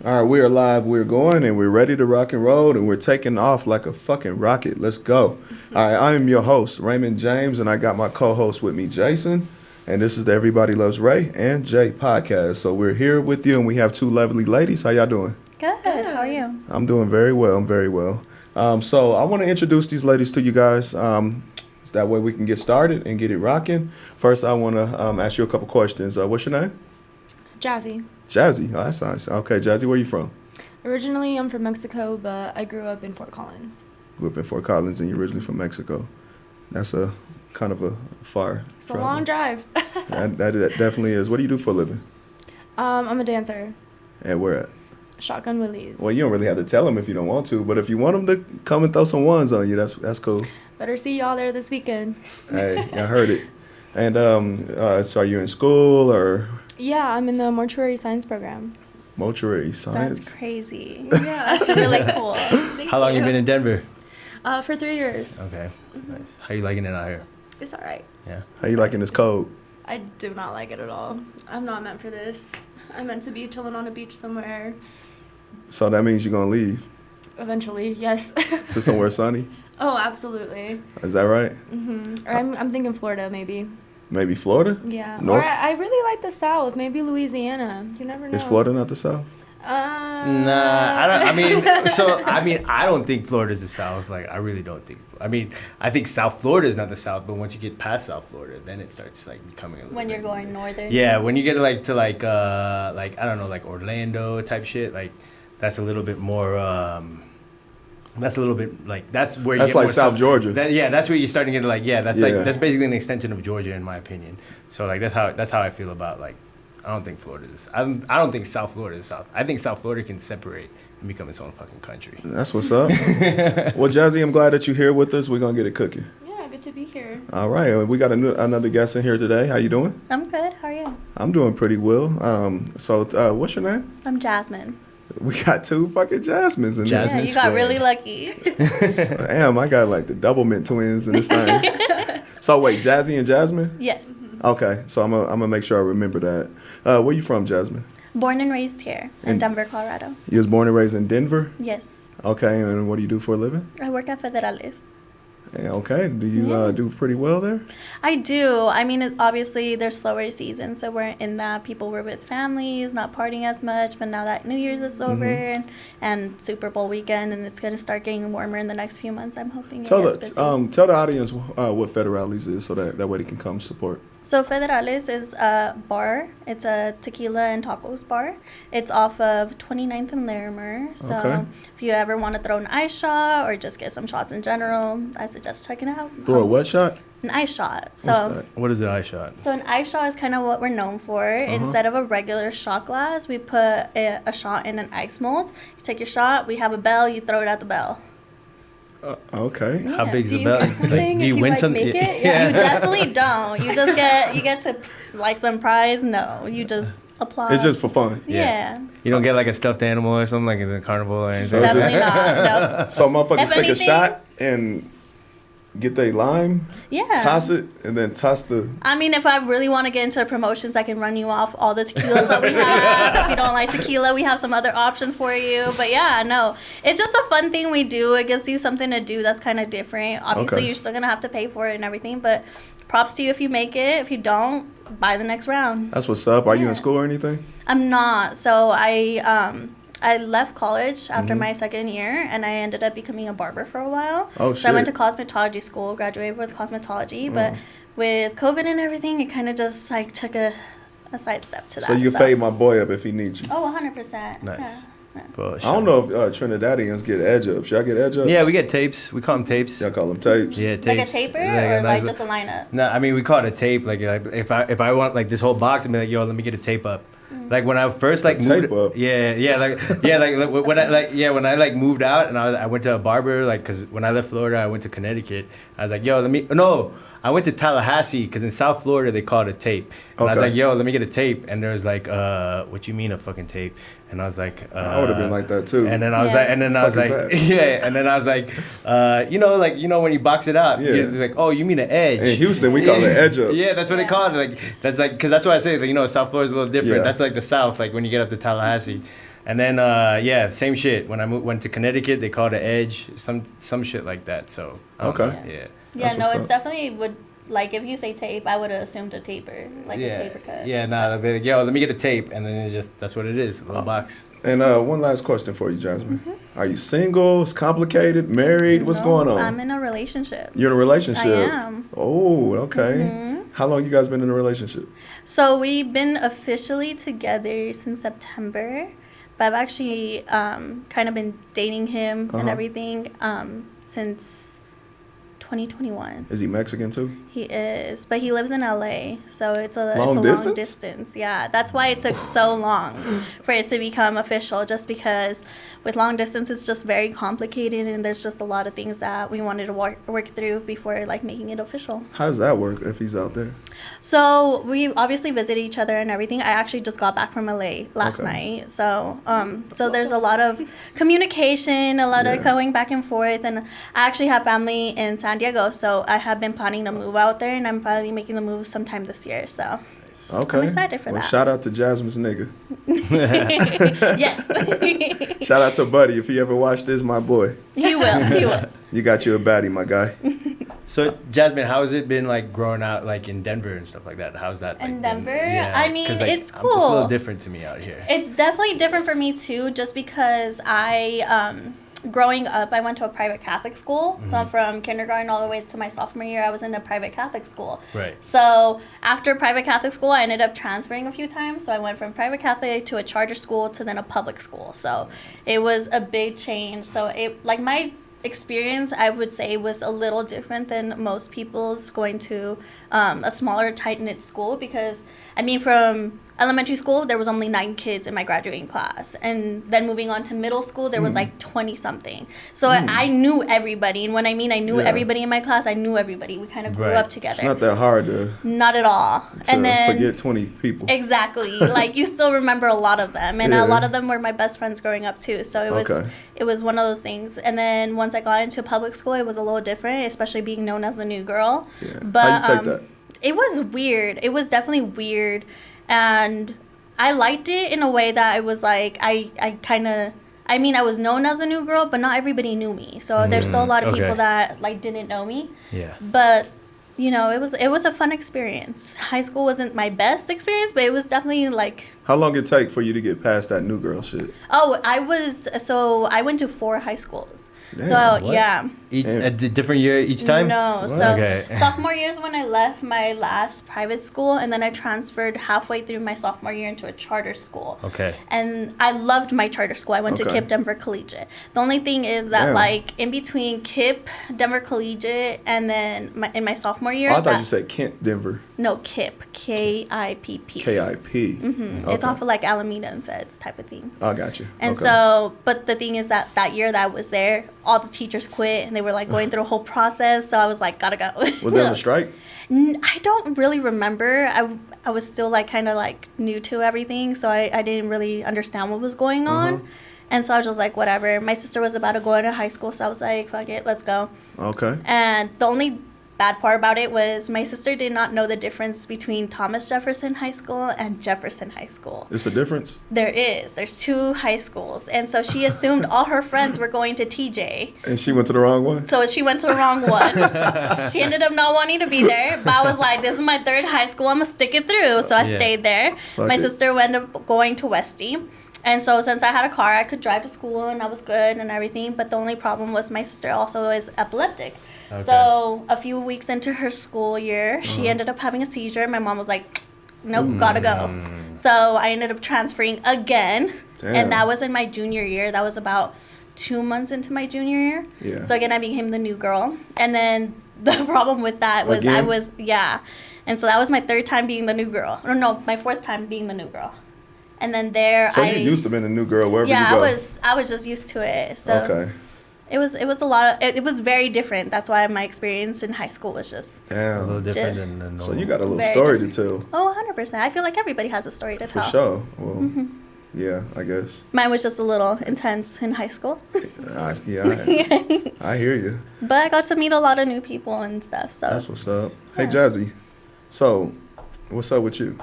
All right, we are live, we're going, and we're ready to rock and roll, and we're taking off like a fucking rocket. Let's go. All right, I am your host, Raymond James, and I got my co-host with me, Jason, and this is the Everybody Loves Ray and Jay podcast. So we're here with you, and we have two lovely ladies. How y'all doing? Good. How are you? I'm doing very well. I'm very well. So I want to introduce these ladies to you guys. That way we can get started and get it rocking. First, I want to ask you a couple questions. What's your name? Jazzy. Jazzy. Oh, that's nice. Okay, Jazzy, where you from? Originally, I'm from Mexico, but I grew up in Fort Collins. Grew up in Fort Collins, and you're originally from Mexico. That's a kind of a far It's travel. a long drive. that definitely is. What do you do for a living? I'm a dancer. And where at? Shotgun Willie's. Well, you don't really have to tell them if you don't want to, but if you want them to come and throw some ones on you, that's cool. Better see y'all there this weekend. Hey, I heard it. And so are you in school or Yeah, I'm in the mortuary science program. mortuary science? That's crazy. Yeah. That's really cool. How long you been in Denver? For 3 years. Okay, nice. How you liking it out here? It's all right. Yeah. How you liking this cold? I do not like it at all. I'm not meant for this. I'm meant to be chilling on a beach somewhere. So that means you're gonna leave Eventually, yes. to somewhere sunny. Oh, absolutely. Is that right? Or I'm thinking Florida, maybe. Maybe Florida? Yeah. North? Or I really like the South. Maybe Louisiana. You never know. Is Florida not the South? Nah, I don't. I don't think Florida's the South. Like, I really don't think. I think South Florida is not the South, but once you get past South Florida, then it starts like becoming a little. When bit you're going more- northern. Yeah, when you get to I don't know, like Orlando type shit, like that's a little bit more. That's a little bit like that's where you That's get like more South Georgia. That's where you're starting to get like Yeah. that's basically an extension of Georgia in my opinion. So like that's how I feel about like I don't think Florida's I don't think South Florida is South. I think South Florida can separate and become its own fucking country. That's what's up. Well, Jazzy, I'm glad that you're here with us. We're gonna get it cooking. Yeah, good to be here. All right, we got another guest in here today. How you doing? I'm good. How are you? I'm doing pretty well. So what's your name? I'm Jasmine. We got two fucking Jasmines in there. Jasmine Yeah, you got squared. really lucky. Damn, I got like the double mint twins in this thing. So wait, Jazzy and Jasmine? Yes. Okay, so I'm gonna make sure I remember that. Where you from, Jasmine? Born and raised here in Denver, Colorado. You was born and raised in Denver? Yes. Okay, and what do you do for a living? I work at Federales. Yeah, okay, do you do pretty well there? I do. I mean, obviously, there's slower seasons, so we're in that. People were with families, not partying as much, but now that New Year's is over and Super Bowl weekend, and it's going to start getting warmer in the next few months, I'm hoping Tell it gets busy. tell the audience what Federales is so that way they can come support. So Federales is a bar. It's a tequila and tacos bar. It's off of 29th and Larimer. So Okay. if you ever want to throw an ice shot or just get some shots in general, I suggest checking it out. Throw a what shot? An ice shot. What's So that? What is an eye shot? so an ice shot is kind of what we're known for. Instead of a regular shot glass, we put a shot in an ice mold. You take your shot. We have a bell. You throw it at the bell. Okay. How big's Do the you bell? win something do if you you, win like, something? make it? You definitely don't. You just get to like some prize. No, you just applaud. It's just for fun. yeah. You don't get like a stuffed animal or something like in the carnival or anything. So it's Definitely not. No. So motherfuckers If take a anything- shot and get their lime, Yeah. toss it, and then toss the. I mean, if I really want to get into promotions, I can run you off all the tequilas that we have. If you don't like tequila, we have some other options for you. But yeah, no, it's just a fun thing we do. It gives you something to do that's kind of different. Obviously, Okay. you're still going to have to pay for it and everything. But props to you if you make it. If you don't, buy the next round. That's what's up. Are you Yeah. in school or anything? I'm not. So I left college after my second year, and I ended up becoming a barber for a while. Oh, So I went to shit. cosmetology school, graduated with cosmetology, but with COVID and everything, it kind of just like took a sidestep to that. So you can fade my boy up if he needs you. Oh, 100%. Nice. Yeah. For I sure. don't know if Trinidadians get edge ups. Y'all get edge ups? Yeah, we get tapes. We call them tapes. Y'all call them tapes? Yeah, tapes. Like a taper or like just a lineup? No, I mean we call it a tape. Like if I want like this whole box, I'm like, yo, let me get a tape up. Like when I first like A moved, tape up? when I like moved out and I went to a barber like because when I left Florida I went to Connecticut. I was like, yo, I went to Tallahassee because in South Florida they call it a tape. And I was Okay. like, yo, let me get a tape. And there was like, what you mean a fucking tape? And I was like, I would have been like that too. And then I was Yeah. like, and then I was Fuck is like, that? yeah. And then I was like, when you box it out, Yeah. you're like, oh, you mean an edge? In Houston, we call it edge ups. Yeah, that's what they call it. Like that's like because that's why I say that South Florida's a little different. Yeah. That's like the South. Like when you get up to Tallahassee, And then same shit. When I went to Connecticut, they called it Edge, some shit like that. So I don't Okay. know. Yeah. Yeah, That's no, what's it up. definitely would. Like if you say tape, I would have assumed a taper, like a taper cut. Yeah, nah, they'll be like, yo, let me get a tape, and then it's just that's what it is, a little box. And one last question for you, Jasmine. Are you single? It's complicated? Married? What's No, going on? I'm in a relationship. You're in a relationship? I am. Oh, okay. How long you guys been in a relationship? So we've been officially together since September, but I've actually kind of been dating him and everything since 2021. Is he Mexican too? He is, but he lives in LA, so it's a Long long distance? distance. Yeah, that's why it took so long for it to become official. Just because with long distance, it's just very complicated, and there's just a lot of things that we wanted to work through before like making it official. How does that work if he's out there? So we obviously visited each other and everything. I actually just got back from LA last night, so there's a lot of communication, a lot of Yeah. going back and forth, and I actually have family in San Diego, so I have been planning to move out there, and I'm finally making the move sometime this year. So Okay. I'm excited for well, that. shout out to Jasmine's nigga. Yes, Shout out to Buddy. If he ever watched this, my boy. he will. He will. You got you a baddie, my guy. So Jasmine, how has it been like growing out like in Denver and stuff like that? How's that? Like, In been? Denver? Yeah, I mean, 'cause, like, it's It's a little cool. different to me out here. It's definitely different for me too, just because growing up, I went to a private Catholic school. So from kindergarten all the way to my sophomore year, I was in a private Catholic school. Right. So after private Catholic school, I ended up transferring a few times. So I went from private Catholic to a charter school to then a public school. So it was a big change. So it like my experience, I would say, was a little different than most people's going to a smaller, tight-knit school, because I mean, from elementary school there was only 9 kids in my graduating class, and then moving on to middle school there was like 20 something. So I knew everybody, and when I mean I knew Yeah. everybody in my class, I knew everybody. We kind of grew Right. up It's together. not that hard to Not at all. And then forget 20 people. exactly, like you still remember a lot of them, and Yeah. a lot of them were my best friends growing up too. So Okay. it was one of those things. And then once I got into public school, it was a little different, especially being known as the new girl. Yeah. But How you take that? it was weird. It was definitely weird, and I liked it in a way that I was like I kind of. I mean, I was known as a new girl, but not everybody knew me. So there's still a lot of Okay. people that like didn't know me. Yeah. But you know, it was a fun experience. High school wasn't my best experience, but it was definitely like, How long it take for you to get past that new girl shit? I went to 4 high schools. Damn, so what? yeah. A different year each time? No, What? so Okay. sophomore year is when I left my last private school, and then I transferred halfway through my sophomore year into a charter school. Okay. And I loved my charter school. I went to Okay. KIPP Denver Collegiate. The only thing is that Damn. like in between KIPP Denver Collegiate and then in my sophomore year, Oh, I thought that- you said Kent, Denver. no, KIPP, KIPP. KIP. It's off of like Alameda and Feds type of thing. I got you. And Okay. so, but the thing is that year that I was there, all the teachers quit, and they were like going through a whole process. So I was like, gotta go. Was there a strike? I don't really remember. I was still like kind of like new to everything, so I didn't really understand what was going on. And so I was just like, whatever. My sister was about to go into high school, so I was like, fuck it, let's go. Okay. And the only bad part about it was my sister did not know the difference between Thomas Jefferson High School and Jefferson High School. It's a difference? There's 2 high schools, and so she assumed all her friends were going to TJ. And she went to the wrong one? So she went to the wrong one. She ended up not wanting to be there, but I was like, this is my 3rd high school, I'm gonna stick it through. So I Yeah. stayed there. Fuck My it. sister ended up going to Westy. And so since I had a car, I could drive to school, and I was good and everything. But the only problem was my sister also is epileptic. Okay. So a few weeks into her school year, she ended up having a seizure. My mom was like, nope, gotta go. So I ended up transferring again. Damn. And that was in my junior year. That was about 2 months into my junior year. Yeah. So again, I became the new girl. And then the problem with that was Again? yeah. And so that was my 3rd time being the new girl. Or no, my 4th time being the new girl. And then there So you used to being a new girl wherever you go? I was just used to it. So Okay. it was a lot of, it was very different. That's why my experience in high school was just, A little Damn. different than normal. So you got a little Very story to tell. oh, 100%. I feel like everybody has a story to For tell. sure. Well, Mm-hmm. yeah, I guess. Mine was just a little intense in high school. I hear you. But I got to meet a lot of new people and stuff. So That's what's up. Hey, Yeah. Jazzy. So, what's up with you?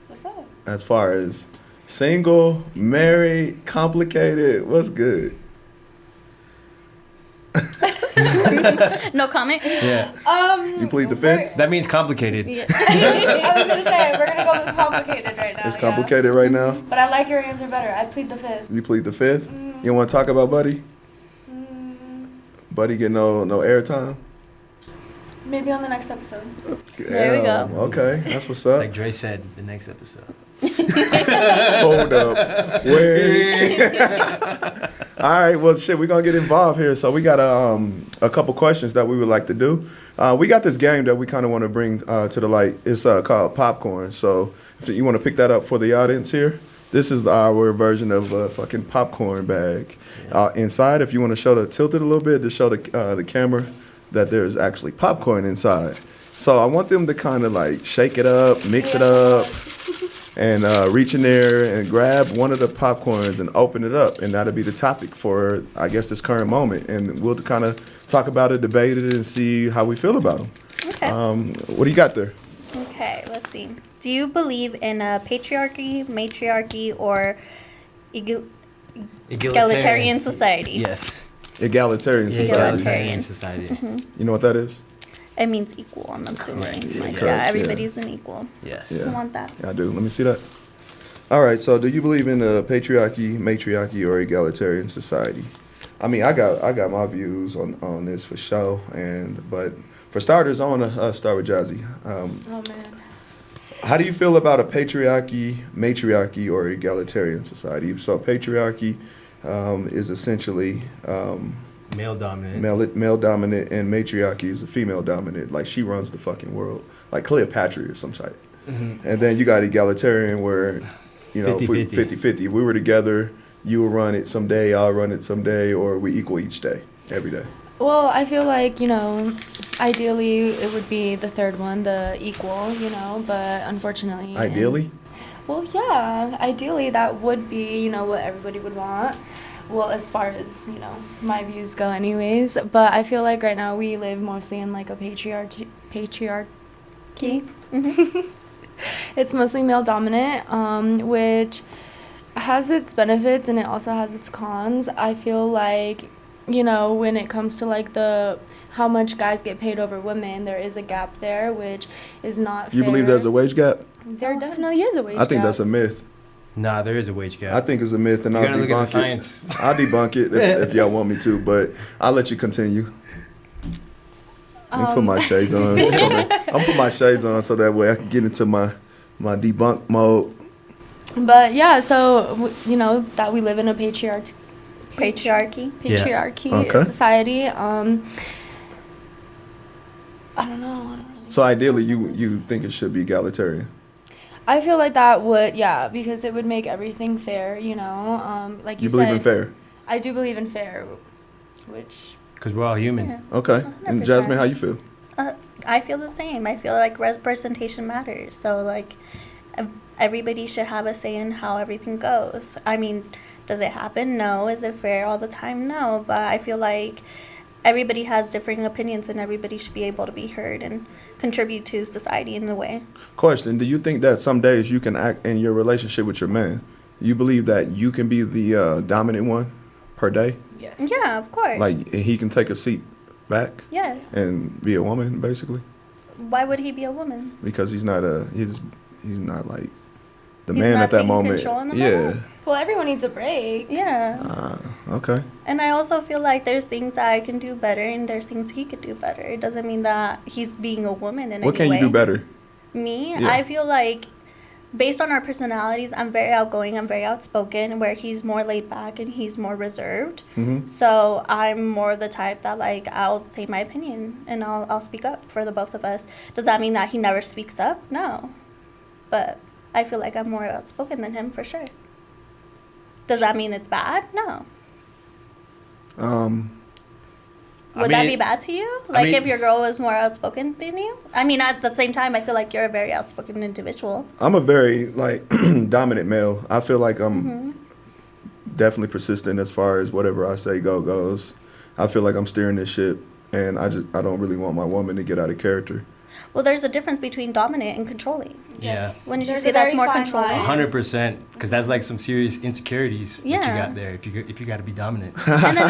What's up? As far as Single, married, complicated. What's good? No comment? Yeah. You plead the fifth? That means complicated. Yeah. I was gonna say we're gonna go with complicated right now. It's yeah. complicated right now. But I like your answer better. I plead the fifth. You plead the fifth? You want to talk about Buddy? Buddy get no airtime? Maybe on the next episode. There we go. Okay, that's what's up. Like Dre said, the next episode. Hold up. Wait. All right, well, shit, we're going to get involved here. So we got a couple questions that we would like to do. We got this game that we kind of want to bring to the light. It's called Popcorn. So if you want to pick that up for the audience here, this is our version of a fucking popcorn bag. Inside, if you want to tilt it a little bit to show the camera that there's actually popcorn inside. So I want them to kind of like shake it up, mix it up, and reach in there and grab one of the popcorns and open it up. And that'll be the topic for, I guess, this current moment. And we'll kind of talk about it, debate it, and see how we feel about them. Okay. What do you got there? Okay, let's see. Do you believe in a patriarchy, matriarchy, or egalitarian society? Yes. Egalitarian society. Egalitarian. society. You know what that is? It means equal, I'm assuming. Correct. Like, Correct, yeah, everybody's an equal. Yes. Yeah. I want that. I do. Let me see that. All right. So, do you believe in a patriarchy, matriarchy, or egalitarian society? I mean, I got my views on this for sure. But for starters, I want to start with Jazzy. Oh man. How do you feel about a patriarchy, matriarchy, or egalitarian society? So, patriarchy is essentially Male dominant. male dominant, and matriarchy is a female dominant. Like she runs the fucking world, like Cleopatra or some shit. Mm-hmm. And then you got egalitarian where, 50-50. 50-50. We were together, you will run it someday, I'll run it someday, or we equal each day, every day. Well, I feel like, ideally it would be the third one, the equal, but unfortunately. Ideally? Well, yeah, ideally that would be, what everybody would want. Well, as far as, my views go anyways. But I feel like right now we live mostly in like a patriarchy. It's mostly male dominant, which has its benefits and it also has its cons. I feel like, when it comes to like how much guys get paid over women, there is a gap there, which is not fair. You believe there's a wage gap? There definitely is a wage gap. I think that's a myth. Nah, there is a wage gap. I think it's a myth, and You I'll gotta look at the debunk science. it. I'll debunk it if y'all want me to, but I'll let you continue. Let me put my shades on. I'll put my shades on so that way I can get into my debunk mode. But yeah, so, that we live in a patriarchy Okay. society. I don't know. I don't really So ideally, you think it should be egalitarian. I feel like that would, because it would make everything fair, like You said. believe in fair. I do believe in fair, which, Because we're all human. Yeah. Okay. And 100%. Jasmine, how you feel? I feel the same. I feel like representation matters. So, like, everybody should have a say in how everything goes. I mean, does it happen? No. Is it fair all the time? No. But I feel like everybody has differing opinions and everybody should be able to be heard and contribute to society in a way. Question: do you think that some days you can act in your relationship with your man? You believe that you can be the dominant one per day? yes. Yeah, of course. Like he can take a seat back Yes. and be a woman, basically, Why would he be a woman? because he's not like the He's man not at that taking moment. control in the Yeah. moment? Well, everyone needs a break. Yeah. Okay. And I also feel like there's things that I can do better and there's things he could do better. It doesn't mean that he's being a woman in What any can way. you do better? Me? Yeah. I feel like based on our personalities, I'm very outgoing, I'm very outspoken, where he's more laid back and he's more reserved. Mm-hmm. So I'm more the type that, like, I'll say my opinion and I'll speak up for the both of us. Does that mean that he never speaks up? No. But I feel like I'm more outspoken than him for sure. Does that mean it's bad? No. Would that be bad to you? Like, if your girl was more outspoken than you? I mean, at the same time, I feel like you're a very outspoken individual. I'm a very like dominant male. I feel like I'm definitely persistent as far as whatever I say goes. I feel like I'm steering this ship, and I don't really want my woman to get out of character. Well, there's a difference between dominant and controlling. Yes. Wouldn't you There's say a that's very more fine controlling? line. 100%, because that's like some serious insecurities that you Yeah. got there. If you got to be dominant. And then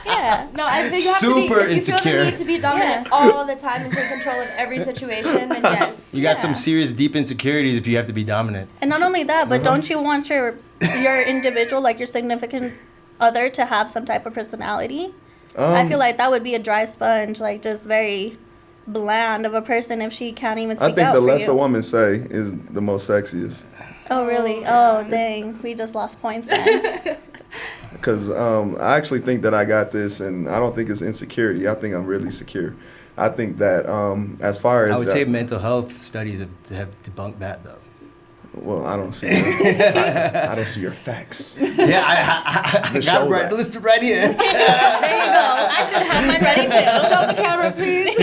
yeah. No, I think you have Super to be, if you feel insecure. the need to be dominant all the time and take control of every situation, then yes. You got Yeah. some serious deep insecurities if you have to be dominant. And not only that, Uh-huh. but don't you want your individual, like your significant other, to have some type of personality? I feel like that would be a dry sponge, like just very bland of a person if she can't even I speak think out the for less you. a woman say is the most sexiest. Oh really? Oh dang, we just lost points then. Because I actually think that I got this, and I don't think it's insecurity. I think I'm really secure. I think that as far as I would say mental health studies have debunked that though. well, I don't see. I don't see your facts. Yeah, I Just got show it right, that. listed right here. There you go. I should have mine ready too. Show the camera, please.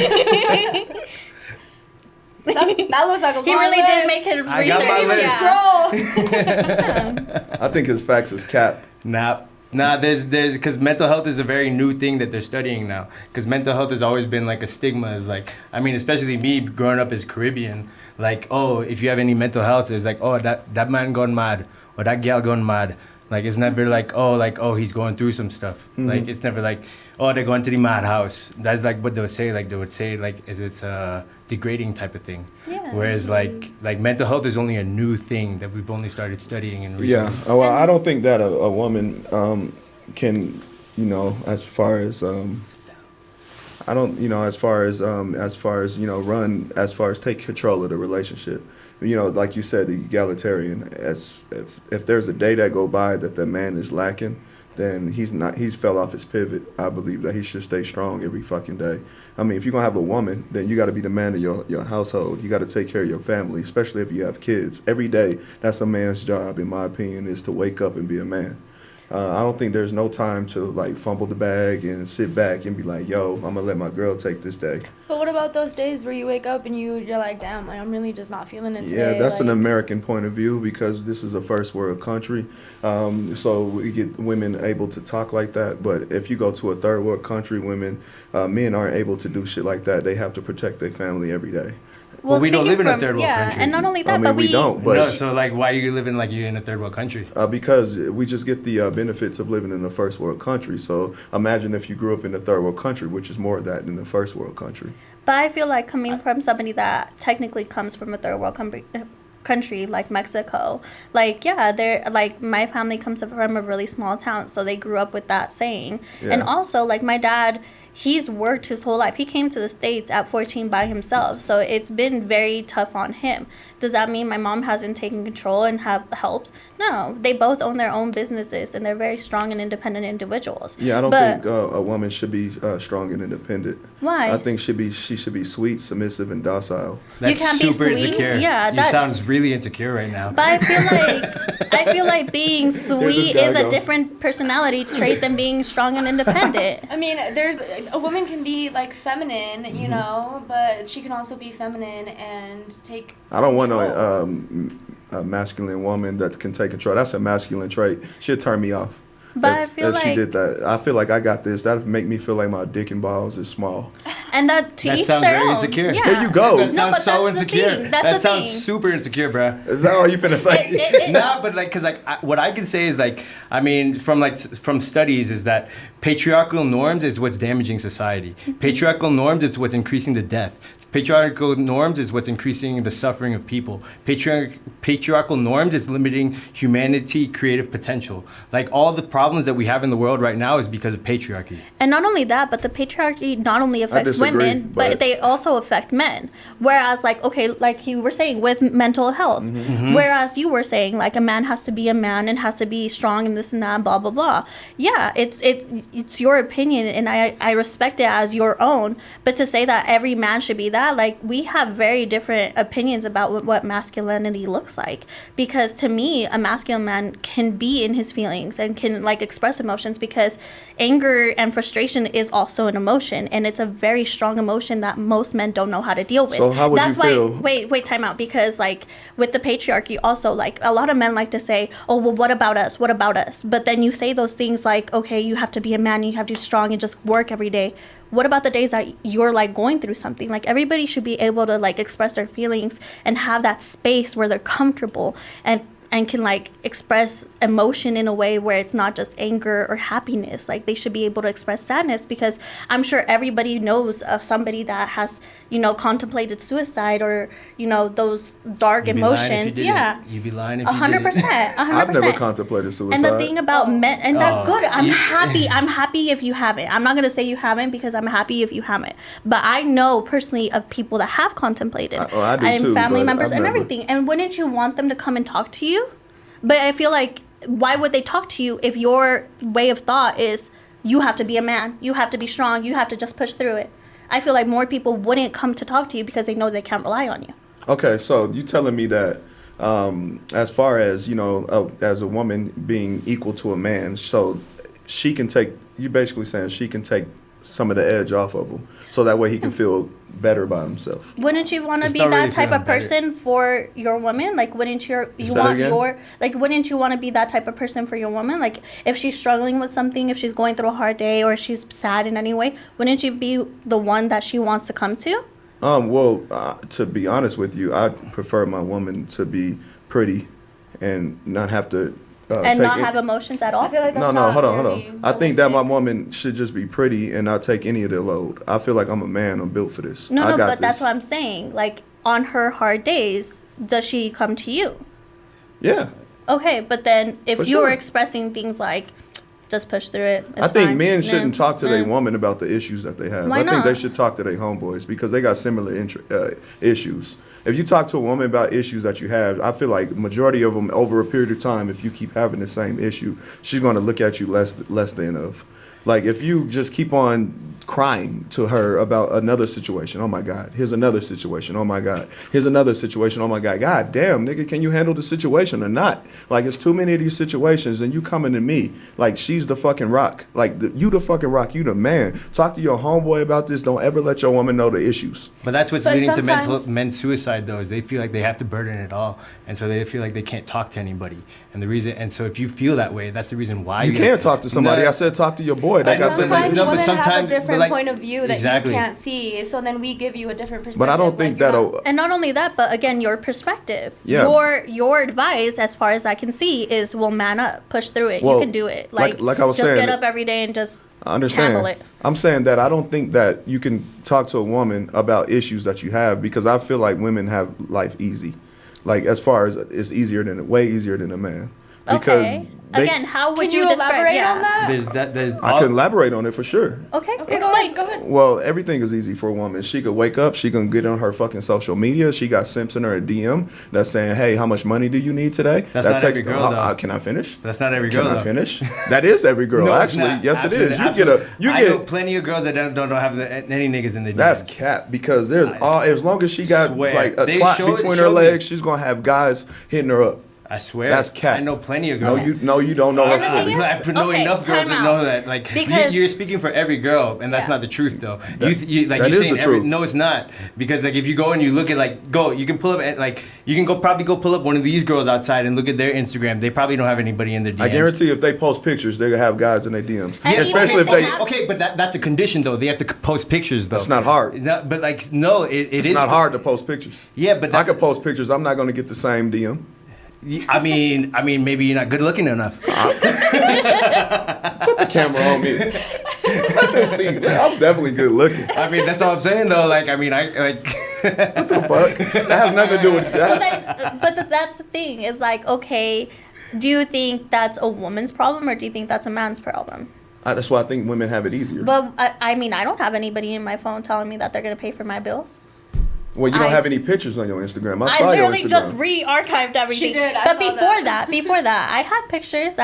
That looks like a He long really list. did make his I got my research. list. Yeah. I think his facts is cap. Nah, there's because mental health is a very new thing that they're studying now. Because mental health has always been like a stigma. Is like, I mean, especially me growing up as Caribbean. Like, oh, if you have any mental health, it's like, oh, that man gone mad, or that gal gone mad. Like, it's never like, oh, he's going through some stuff. Like, it's never like, oh, they're going to the madhouse. That's like what they would say. Like, they would say like, is it's a degrading type of thing. Yeah. Whereas like mental health is only a new thing that we've only started studying in recent. Yeah. Well, I don't think that a woman can, as far as I don't, as far as run, as far as take control of the relationship. Like you said, the egalitarian. As if there's a day that go by that the man is lacking, then he's fell off his pivot. I believe that he should stay strong every fucking day. I mean, if you're gonna have a woman, then you got to be the man of your household. You got to take care of your family, especially if you have kids. Every day, that's a man's job, in my opinion, is to wake up and be a man. I don't think there's no time to like fumble the bag and sit back and be like, yo, I'm gonna let my girl take this day. But what about those days where you wake up and you're like, damn, like I'm really just not feeling it today. Yeah, that's an like, American point of view because this is a first world country. So we get women able to talk like that. But if you go to a third world country, men aren't able to do shit like that. They have to protect their family every day. Well, we don't speaking live in a from- third world yeah, country. and not only that, I mean, but we don't, but No, so like, why are you living like you're in a third world country? because we just get the benefits of living in a first world country. So imagine if you grew up in a third world country, which is more of that than the first world country. But I feel like coming from somebody that technically comes from a third world country like Mexico, like yeah, they're like my family comes from a really small town, so they grew up with that saying. Yeah. And also like my dad, he's worked his whole life. He came to the States at 14 by himself, so it's been very tough on him. Does that mean my mom hasn't taken control and have helped? No, they both own their own businesses and they're very strong and independent individuals. Yeah, I don't But- think a woman should be strong and independent. Why? I think she should be sweet, submissive, and docile. That's can't be super sweet? insecure. Yeah, you that- sounds really insecure right now. But I feel like being sweet guy is a go. different personality trait than being strong and independent. I mean, there's a woman can be like feminine, you know, but she can also be feminine and take. I don't want control. a masculine woman that can take control. That's a masculine trait. She'd turn me off. But I feel if she like- did that, I feel like I got this. That'd make me feel like my dick and balls is small. And that to That each sounds their very own. insecure. Yeah. There you go. That No, sounds but so that's the insecure. thing. That's That the sounds thing. super insecure, bruh. Is that all you finna say? Nah, but like, cause like what I can say is like, I mean, from studies is that patriarchal norms is what's damaging society. Patriarchal norms is what's increasing the death. Patriarchal norms is what's increasing the suffering of people. Patriarchal norms is limiting humanity creative potential. Like all the problems that we have in the world right now is because of patriarchy. And not only that, but the patriarchy not only affects disagree, women, but but- they also affect men. Whereas, like, okay, like you were saying with mental health, whereas you were saying like a man has to be a man and has to be strong and this and that, blah blah blah. Yeah, it's your opinion, and I respect it as your own. But to say that every man should be that, like, we have very different opinions about what masculinity looks like. Because to me, a masculine man can be in his feelings and can like express emotions, because anger and frustration is also an emotion, and it's a very strong emotion that most men don't know how to deal with. So how would That's you feel? why wait, time out, because like with the patriarchy also, like a lot of men like to say, oh well, what about us, but then you say those things like, okay, you have to be a man, you have to be strong and just work every day. what about the days that you're like going through something? Like everybody should be able to like express their feelings and have that space where they're comfortable and can like express emotion in a way where it's not just anger or happiness. Like they should be able to express sadness, because I'm sure everybody knows of somebody that has, you know, contemplated suicide or, you know, those dark You'd be lying if you emotions. didn't. Yeah. You'd be lying if you 100%. didn't. 100%. I've never contemplated suicide. And the thing about men, and that's good. I'm you- happy. I'm happy if you haven't. I'm not gonna say you haven't, because I'm happy if you haven't. But I know personally of people that have contemplated, I do and too, family but members I've and never. everything. And wouldn't you want them to come and talk to you? But I feel like, why would they talk to you if your way of thought is you have to be a man, you have to be strong, you have to just push through it? I feel like more people wouldn't come to talk to you because they know they can't rely on you. Okay, so you telling me that as far as, you know, as a woman being equal to a man, so she can take, you basically saying she can take some of the edge off of him, so that way he can feel better about himself. Wouldn't you want to It's be not that really type feeling of better. person for your woman? Like, wouldn't you Say that want again? your, like, wouldn't you want to be that type of person for your woman? Like, if she's struggling with something, if she's going through a hard day or she's sad in any way, wouldn't you be the one that she wants to come to? Well, to be honest with you, I prefer my woman to be pretty and not have to And not have emotions at all? I feel like that's No, not hold on. very I think that my realistic. woman should just be pretty and not take any of the load. I feel like I'm a man. I'm built for this. No, I no, got but that's this. what I'm saying. Like, on her hard days, does she come to you? Yeah. Okay, but then if For you're sure. expressing things like, just push through it, it's I think fine. men Nah, shouldn't talk to their nah. woman about the issues that they have. Why I think they not? should talk to their homeboys because they got similar issues. If you talk to a woman about issues that you have, I feel like majority of them over a period of time, if you keep having the same issue, she's going to look at you less than of. Like if you just keep on crying to her about another situation, oh my God, here's another situation, oh my God, here's another situation, oh my God, God damn, nigga, can you handle the situation or not? Like it's too many of these situations and you coming to me like she's the fucking rock. Like you the fucking rock, you the man. Talk to your homeboy about this. Don't ever let your woman know the issues. But that's what's But leading to sometimes- men's suicide, though, is they feel like they have to burden it all, and so they feel like they can't talk to anybody. And the reason, and so if you feel that way, that's the reason why You can't talk to somebody. No. I said talk to your boy. That But got sometimes something. No, but women have a sometimes- but different like- point of view that Exactly. you can't see, so then we give you a different perspective. But I don't like think you're that'll. not- And not only that, but again, your perspective. Yeah. Your advice, as far as I can see, is well, man up, push through it. Well, You can do it. like I was just saying, get up every day and just I understand. handle it. I'm saying that I don't think that you can talk to a woman about issues that you have because I feel like women have life easy. Like as far as it's way easier than a man. Because Okay. they- Again, how would Can you describe? elaborate Yeah. on that? There's I can elaborate on it for sure. Okay. Okay, go Explain. ahead. Go ahead. Well, everything is easy for a woman. She could wake up, she can get on her fucking social media. She got Simps in her DM that's saying, "Hey, how much money do you need today?" That's that not every girl, though. Can I finish? That's not every girl, Can I though. finish? That is every girl. No, it's Actually, not. yes, Absolutely, it is. You absolutely. get I know get. plenty of girls that don't have any niggas in the DMs. That's cap because there's as long as she got Swear. like a They twat show- between show her me. legs, she's gonna have guys hitting her up. I swear. That's cap. I know plenty of No, girls. you don't know her And the thing fully. is- I know okay, enough girls time that out. know that. Like Because- you're speaking for every girl, and that's Yeah. not the truth, though. That- you like that you're is saying the truth. No, it's not, because like if you go and you look at you can pull up like you can probably go pull up one of these girls outside and look at their Instagram. They probably don't have anybody in their DMs. I guarantee if they post pictures, they're gonna have guys in their DMs. And Especially if even if they. they have- Okay, but that's a condition though. They have to post pictures though. That's not hard. No, but like no, it It's is not hard to post pictures. Yeah, but I that's, could post pictures. I'm not gonna get the same DM. I mean, maybe you're not good looking enough. Put the camera on me. Let them see. I'm definitely good looking. I mean, that's all I'm saying though. Like, I mean, I like. What the fuck? That has nothing to do with So that. then, but that's the thing. Is like, okay, do you think that's a woman's problem or do you think that's a man's problem? That's why I think women have it easier. But I mean, I don't have anybody in my phone telling me that they're gonna pay for my bills. Well, you don't I have s- any pictures on your Instagram. I I saw your literally Instagram. just re-archived everything. She did, I But saw before that. before that, I had pictures.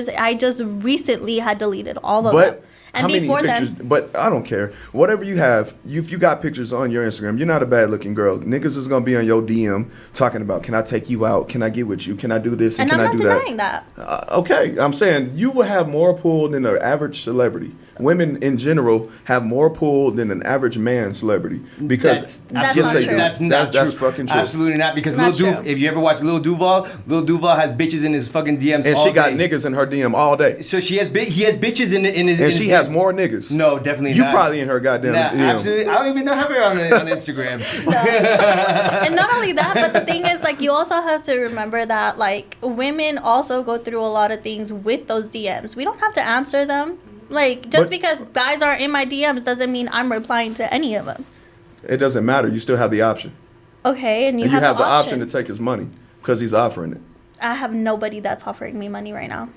I just recently had deleted all of them. But And how many before pictures? then, But I don't care. Whatever you have, if you got pictures on your Instagram, you're not a bad looking girl. Niggas is gonna be on your DM talking about, can I take you out? Can I get with you? Can I do this? and can I'm I not do denying that. Okay, I'm saying you will have more pull than an average celebrity. Women in general have more pull than an average man celebrity because That's yes, not they true. do. That's not That's true. fucking true. Absolutely not. Because Not Lil Duval, true. if you ever watch Lil Duval has bitches in his fucking DMs And all she got day. niggas in her DM all day. So he has bitches in his. And in she his has has more niggas. No, definitely You not. probably in her goddamn Nah, DM. absolutely. I don't even know her on Instagram. And not only that, but the thing is, like, you also have to remember that, like, women also go through a lot of things with those DMs. We don't have to answer them. Like, just But- because guys are in my DMs doesn't mean I'm replying to any of them. It doesn't matter. You still have the option. Okay, and you And you have have the option to take his money because he's offering it. I have nobody that's offering me money right now.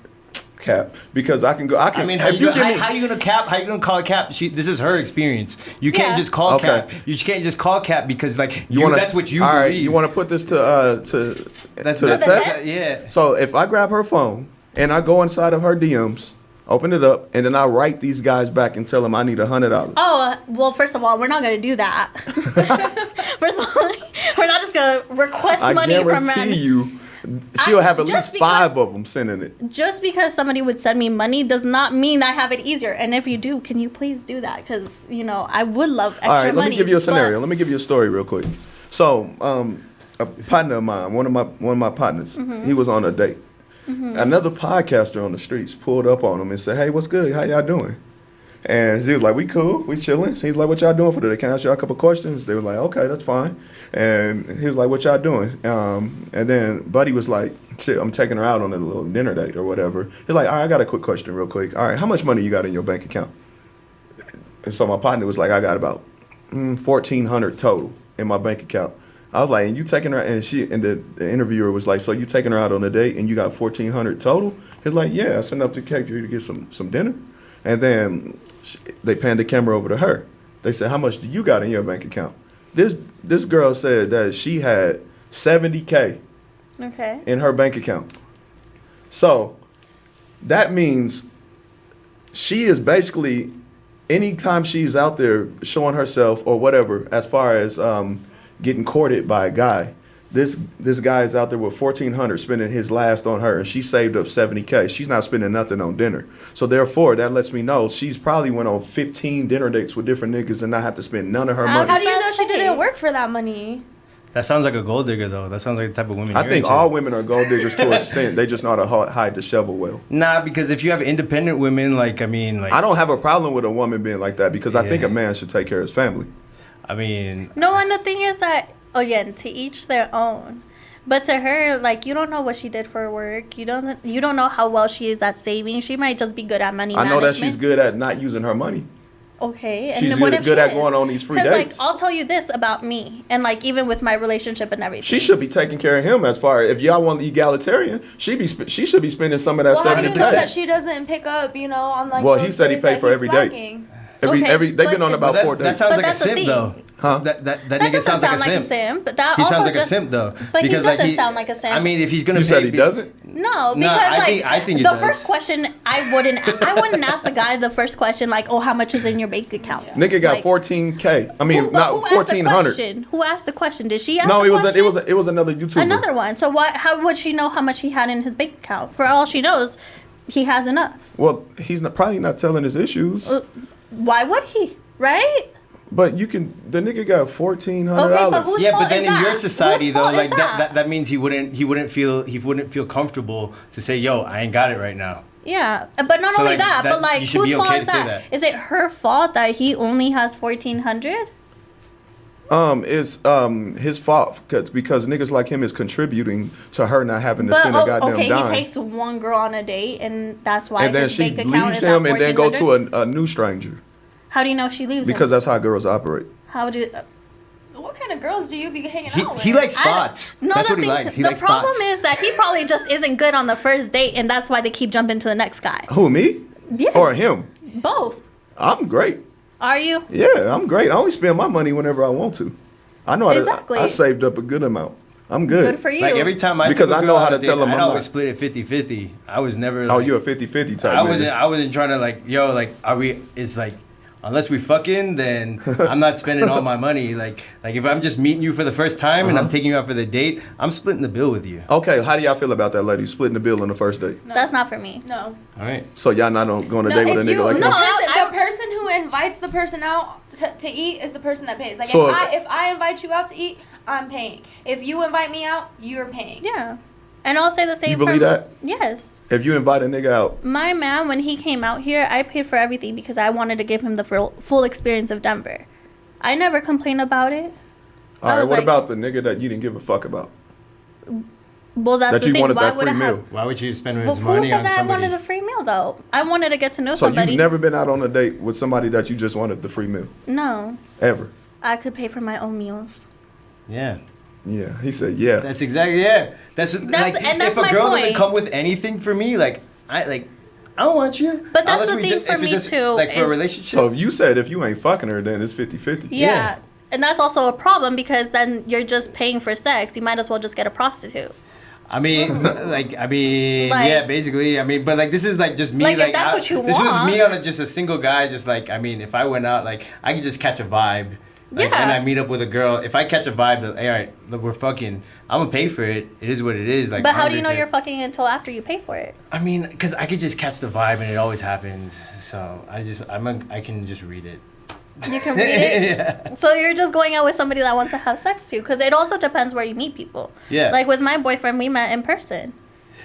Cap. Because I can go. I can. I mean, how if you, give me- how you gonna cap? How you gonna call it cap? This is her experience. You can't Yeah. just call Okay. cap. You just can't just call cap because like wanna- that's what you all right, believe. you want to put this to That's to the that's- test? Yeah. So if I grab her phone and I go inside of her DMs, open it up, and then I write these guys back and tell them I need $100. Oh, well, first of all, we're not going to do that. First of all, we're not just going to request I money from guarantee men. you, she'll have at just least 5 of them sending it. Just because somebody would send me money does not mean I have it easier. And if you do, can you please do that? Because, you know, I would love extra All right, let money. me give you a but- scenario. Let me give you a story real quick. So, a partner of mine, one of my partners, Mm-hmm. he was on a date. Another podcaster on the streets pulled up on him and said, "Hey, what's good? How y'all doing?" And he was like, "We cool, we chilling." So he's like, "What y'all doing for today? Can I ask y'all a couple questions?" They were like, "Okay, that's fine." And he was like, "What y'all doing?" And then Buddy was like, "Shit, I'm taking her out on a little dinner date or whatever." He's like, "All right, I got a quick question real quick. All right, how much money you got in your bank account?" And so my partner was like, "I got about $1,400 total in my bank account." I was like, "And you taking her?" And the interviewer was like, "So you taking her out on a date and you got $1,400 total?" He's like, "Yeah, I sent up to Cape to get some dinner." And then they panned the camera over to her. They said, "How much do you got in your bank account?" This girl said that she had $70K Okay. in her bank account. So that means she is basically, anytime she's out there showing herself or whatever, as far as getting courted by a guy, this guy is out there with $1,400 spending his last on her, and she saved up $70K. She's not spending nothing on dinner. So therefore, that lets me know she's probably went on 15 dinner dates with different niggas and not have to spend none of her How money. How do you know That's she okay. didn't work for that money? That sounds like a gold digger though. That sounds like the type of woman. I you're think into. all women are gold diggers to an extent. They just know how to hide the shovel well. Nah, because if you have independent women, like I mean, like I don't have a problem with a woman being like that because I think Yeah. a man should take care of his family. I mean, No, and the thing is that, again, to each their own. But to her, like, you don't know what she did for work. You don't know how well she is at saving. She might just be good at money I know management. that she's good at not using her money. Okay, and She's then what good- if good she at is? going on these free 'Cause, dates. Like, I'll tell you this about me, and like even with my relationship and everything. She should be taking care of him as far as if y'all want egalitarian. She should be spending some of that Well, how do you know that 70K. she doesn't pick up, on like Well, he those said he days paid that for he's every date. slacking? Okay, They've but- been on about that, 4 that days. sounds But like a that's the simp thing. though. Huh? That That nigga doesn't sounds like sound a simp. simp. But that He also sounds like just, a simp though. But he because, doesn't like, sound like a simp. I mean, if he's gonna You pay, said he doesn't? No, No, because I think it the does. first question I wouldn't ask the guy the first question like, oh, how much is in your bank account? Nigga got Like, 14K. I mean, who- but not who asked the 1,400. question? Who asked the question? Did she ask? No, the question? it was another YouTuber. Another one. So what? How would she know how much he had in his bank account? For all she knows, he has enough. Well, he's probably not telling his issues. Why would he? Right? But the nigga got $1,400. Okay, but who's- yeah, fault but then is in your that? society Whose though, fault is like that? that means he wouldn't feel comfortable to say, "Yo, I ain't got it right now." Yeah, but not So, only like, that, that- but like, you should whose be fault okay is to say that? that. Is it her fault that he only has 1,400? It's his fault because niggas like him is contributing to her not having to But spend a goddamn okay, dime. he takes one girl on a date, and that's why And then his she bank account leaves is at him and then go 1,400? to a new stranger How do you know she leaves because him? that's how girls operate. How do? What kind of girls do you be hanging out with? He likes I don't- spots. No, That's the what he thing- likes. He the likes problem spots. is that he probably just isn't good on the first date, and that's why they keep jumping to the next guy. Who, me? Yes. Or him? Both. I'm great. Are you? Yeah, I'm great. I only spend my money whenever I want to. I know how Exactly. to, I saved up a good amount. I'm good. Good for you. Like every time I Because took a I girl know on how a to tell date, them I'd I'm always not. split it 50-50. I was never. Oh, like, you're a 50-50 type. I nigga. wasn't trying to like, yo, like, are we? It's like, unless we fucking, then I'm not spending all my money. Like if I'm just meeting you for the first time and I'm taking you out for the date, I'm splitting the bill with you. Okay, how do y'all feel about that lady splitting the bill on the first date? No. That's not for me. No. All right. So y'all not going to date with a if nigga like the him? person who invites the person out to eat is the person that pays. Like So if I invite you out to eat, I'm paying. If you invite me out, you're paying. Yeah. And I'll say the same. You believe that? Yes. If you invite a nigga out, My man, when he came out here, I paid for everything because I wanted to give him the full experience of Denver. I never complained about it. all right, was what like- about the nigga that you didn't give a fuck about? Well, that's That the you thing. wanted Why that would free I have? meal? Why would you spend his Well, who money said on that I somebody? wanted the free meal though? I wanted to get to know So somebody. you've never been out on a date with somebody that you just wanted the free meal? No, Ever? I could pay for my own meals. Yeah. Yeah. He said, yeah. That's exactly That's like and that's if a my girl doesn't point. come with anything for me, I don't want you. But that's Unless the we thing ju- for if it's me, just, too, Like for a is- relationship. So if you said if you ain't fucking her, then it's 50-50. Yeah. And that's also a problem because then you're just paying for sex. You might as well just get a prostitute. I mean, Like- yeah, basically. I mean, but like this is like just me. Like, if that's what you This was want. me on just a single guy. Just like I mean, if I went out, like I could just catch a vibe. Like, Yeah. And I meet up with a girl. If I catch a vibe that, hey, all right, look, we're fucking. I'm gonna pay for it. It is what it is. Like. But I how don't do you give know a shit. you're fucking until after you pay for it? I mean, because I could just catch the vibe, and it always happens. So I can just read it. You can read it. Yeah. So you're just going out with somebody that wants to have sex too, because it also depends where you meet people. Yeah. Like with my boyfriend, we met in person.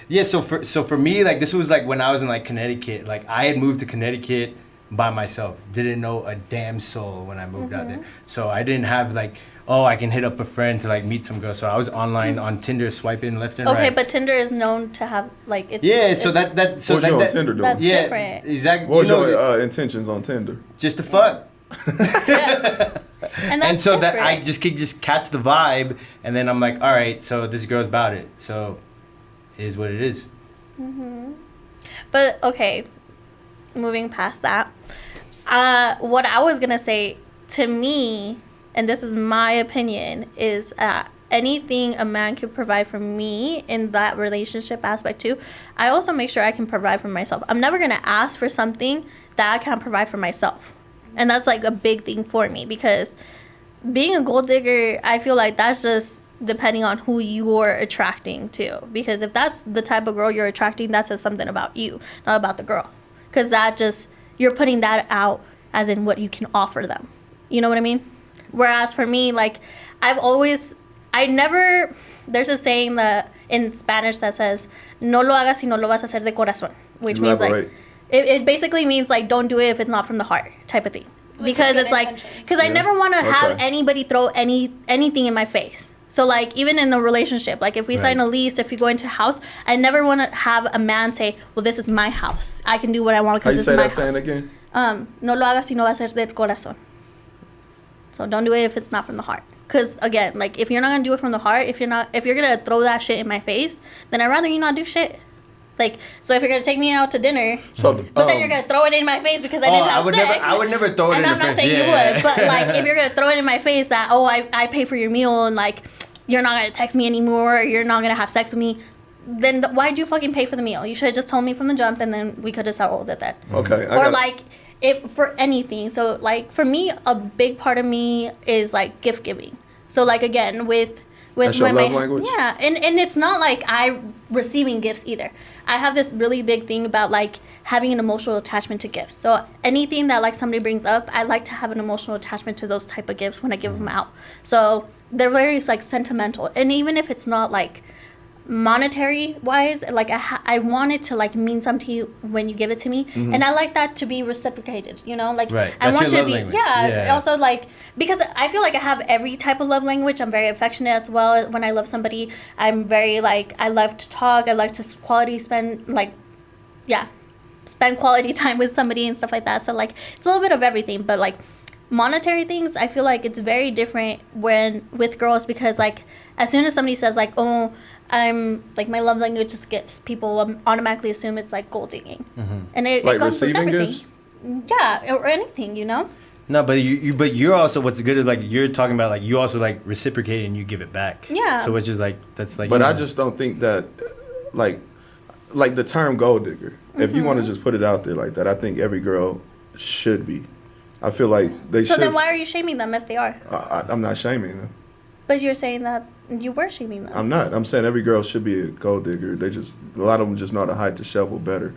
Yeah, so for me, like this was like when I was in like Connecticut. Like I had moved to Connecticut by myself. Didn't know a damn soul when I moved out there. So I didn't have like, oh, I can hit up a friend to like meet some girl. So I was online on Tinder swiping left and right. Okay, but Tinder is known to have like it's yeah, so it's- that so What like you on that, Tinder doing? That's yeah, different. exactly. What was you know, your intentions on Tinder? just to fuck. and that's And so that different. I just could just catch the vibe, and then I'm like, all right, so this girl's about it. So it is what it is. But okay, moving past that, what I was gonna say to me, and this is my opinion, is anything a man could provide for me in that relationship aspect too, I also make sure I can provide for myself. I'm never gonna ask for something that I can't provide for myself, and that's like a big thing for me because being a gold digger, I feel like that's just depending on who you're attracting to. Because if that's the type of girl you're attracting, that says something about you, not about the girl. Because that just, you're putting that out as in what you can offer them. You know what I mean? Whereas for me, like, there's a saying that in Spanish that says, no lo hagas si no lo vas a hacer de corazón. Which means like, Elaborate. it basically means like, don't do it if it's not from the heart type of thing. Because good it's like, intentions. because I Yeah. never want to have Okay. anybody throw anything in my face. So like even in the relationship, like if we sign Right. a lease, if you go into a house, I never want to have a man say, "Well, this is my house. I can do what I want How because you this say is my that house." saying again? No lo hagas si no va a ser del corazón. So don't do it if it's not from the heart. Because again, like if you're not gonna do it from the heart, if you're gonna throw that shit in my face, then I'd rather you not do shit. Like so, if you're gonna take me out to dinner, So, but then you're gonna throw it in my face because I didn't have sex. I would never throw it And in I'm the not face. saying yeah. you would, but like if you're gonna throw it in my face that I pay for your meal and like you're not gonna text me anymore, or you're not gonna have sex with me, then why'd you fucking pay for the meal? You should have just told me from the jump, and then we could have settled it then. Okay. Or like if for anything. So like for me, a big part of me is like gift giving. So like again with That's your when love language? yeah, and it's not like I receiving gifts either. I have this really big thing about like having an emotional attachment to gifts. So anything that like somebody brings up, I like to have an emotional attachment to those type of gifts when I give them out. So they're very like sentimental, and even if it's not like monetary wise, like I want it to like mean something to you when you give it to me, and I like that to be reciprocated. You know, like Right. I That's want your to be love language. yeah. Yeah. Also like because I feel like I have every type of love language. I'm very affectionate as well. When I love somebody, I'm very like I love to talk. I like to spend quality time with somebody and stuff like that. So like it's a little bit of everything, but like monetary things, I feel like it's very different when with girls because like as soon as somebody says like, oh, I'm like my love language is gifts, people automatically assume it's like gold digging, and it Like comes with receiving everything. gifts? Yeah, or anything, you know. No, but you're also what's good is like you're talking about like you also like reciprocate and you give it back. Yeah. So which is like that's like. But you I know, just don't think that, like the term gold digger. If you want to just put it out there like that, I think every girl should be. I feel like they So should. then why are you shaming them if they are? I'm not shaming them. But you're saying that you were shaming them. I'm not. I'm saying every girl should be a gold digger. A lot of them just know how to hide the shovel better.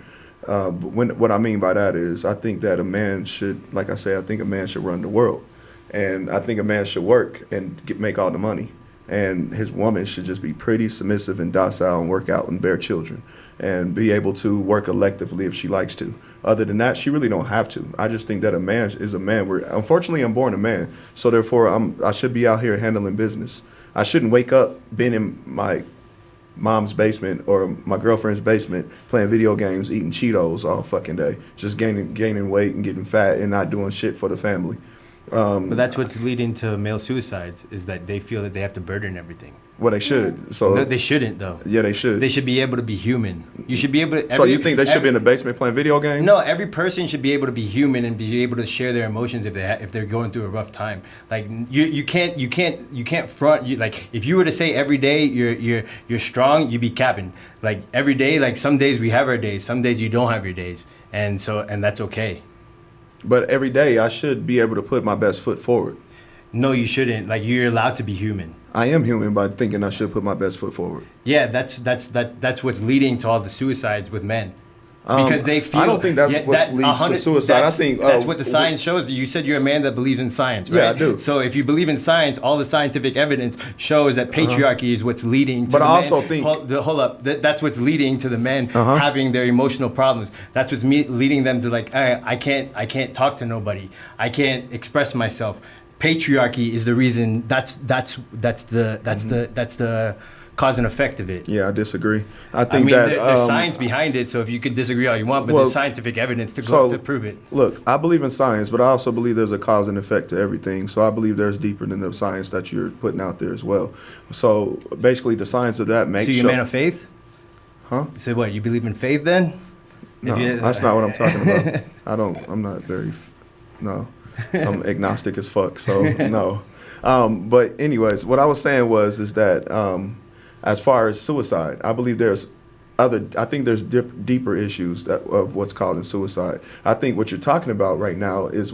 But what I mean by that is, I think that a man should, like I say, I think a man should run the world, and I think a man should work and make all the money, and his woman should just be pretty, submissive, and docile, and work out and bear children, and be able to work electively if she likes to. Other than that, she really don't have to. I just think that a man is a man. Unfortunately, I'm born a man, so therefore I should be out here handling business. I shouldn't wake up being in my mom's basement or my girlfriend's basement playing video games, eating Cheetos all fucking day, just gaining weight and getting fat and not doing shit for the family. But that's what's leading to male suicides, is that they feel that they have to burden everything. Well, they should. So No, they shouldn't, though. yeah, they should. They should be able to be human. You should be able to. So you think they should be in the basement playing video games? No, every person should be able to be human and be able to share their emotions if they're going through a rough time. Like you can't front. Like if you were to say every day you're strong, you'd be capping. Like every day, like some days we have our days, some days you don't have your days, and that's okay. But every day I should be able to put my best foot forward. No, you shouldn't. Like you're allowed to be human. I am human by thinking I should put my best foot forward. Yeah, that's what's leading to all the suicides with men. Because they feel. I don't think that's what leads to suicide. I think that's what the science shows. You said you're a man that believes in science, right? Yeah, I do. So if you believe in science, all the scientific evidence shows that patriarchy is what's leading to But the I men. also think- Hold up. That's what's leading to the men having their emotional problems. That's what's leading them to like, I can't talk to nobody. I can't express myself. Patriarchy is the reason. That's the cause and effect of it. Yeah, I disagree. I I think mean, that there's science behind it, so if you could disagree all you want, but Well, there's scientific evidence to so- prove it. Look, I believe in science, but I also believe there's a cause and effect to everything. So I believe there's deeper than the science that you're putting out there as well. So basically, the science of that makes So you're a man of faith? Huh? So what, you believe in faith then? No, that's not what I'm talking about. I'm not very, no. I'm agnostic as fuck, so no. But anyways, what I was saying is that as far as suicide, I believe I think there's deeper issues of what's causing suicide. I think what you're talking about right now is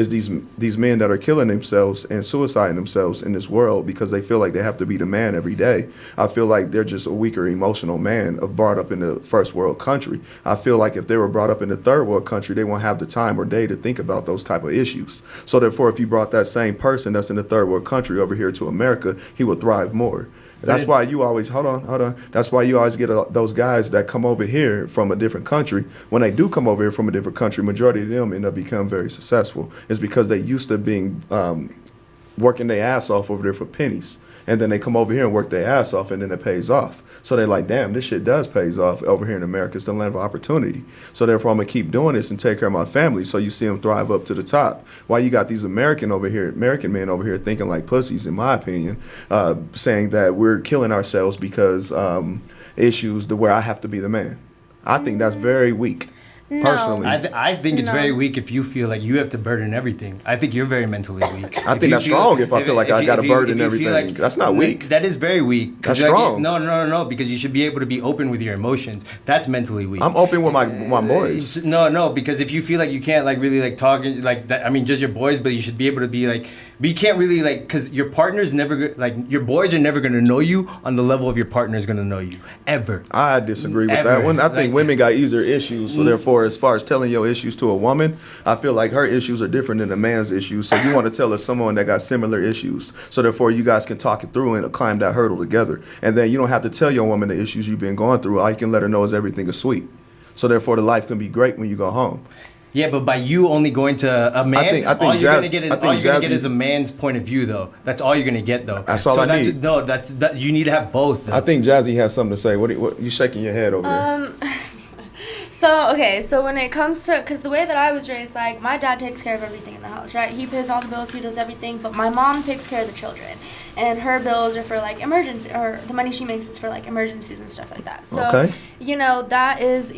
these men that are killing themselves and suiciding themselves in this world because they feel like they have to be the man every day. I feel like they're just a weaker emotional man brought up in the first world country. I feel like if they were brought up in the third world country, they won't have the time or day to think about those type of issues. So therefore, if you brought that same person that's in the third world country over here to America, he would thrive more. That's why you always, hold on. That's why you always get those guys that come over here from a different country. When they do come over here from a different country, majority of them end up becoming very successful. It's because they used to being working their ass off over there for pennies. And then they come over here and work their ass off, and then it pays off. So they're like, damn, this shit does pays off over here in America. It's the land of opportunity. So therefore, I'm going to keep doing this and take care of my family. So you see them thrive up to the top. While you got these American men over here thinking like pussies, in my opinion, saying that we're killing ourselves because issues to where I have to be the man. I think that's very weak. No. Personally. I think it's No. very weak if you feel like you have to burden everything. I think you're very mentally weak. I think that's strong if I feel like I got to burden everything. That's not weak. That is very weak. 'Cause That's like, strong. No, because you should be able to be open with your emotions. That's mentally weak. I'm open with my boys. No, because if you feel like you can't like really like talk like that, I mean, just your boys, but you should be able to be like, but you can't really like, because your partner's never like your boys are never gonna know you on the level of your partner is gonna know you ever. I disagree with Ever. that one. I think Like- women got easier issues. So therefore, as far as telling your issues to a woman, I feel like her issues are different than a man's issues. So you want to tell her someone that got similar issues. So therefore, you guys can talk it through and climb that hurdle together. And then you don't have to tell your woman the issues you've been going through. All you can let her know is everything is sweet. So therefore, the life can be great when you go home. Yeah, but by you only going to a man, I think all you're gonna Jazz- get is I think all you're gonna get Jazzy- is a man's point of view, though. That's all you're gonna get, though. That's all I need. No, that you need to have both. Though. I think Jazzy has something to say. What you shaking your head over there? So when it comes to, because the way that I was raised, like, my dad takes care of everything in the house, right? He pays all the bills, he does everything, but my mom takes care of the children. And her bills are for, like, emergency, or the money she makes is for, like, emergencies and stuff like that. So, Okay. That is,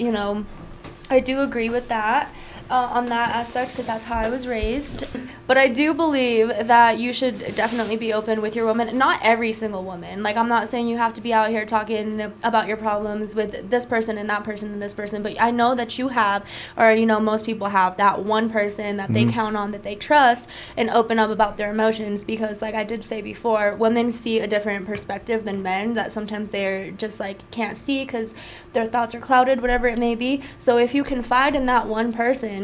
I do agree with that. On that aspect, because that's how I was raised. But I do believe that you should definitely be open with your woman. Not every single woman. Like, I'm not saying you have to be out here talking about your problems with this person and that person and this person, but I know that you have, or most people have, that one person that they count on, that they trust, and open up about their emotions. Because, like I did say before, women see a different perspective than men that sometimes they're just like can't see because their thoughts are clouded, whatever it may be. So if you confide in that one person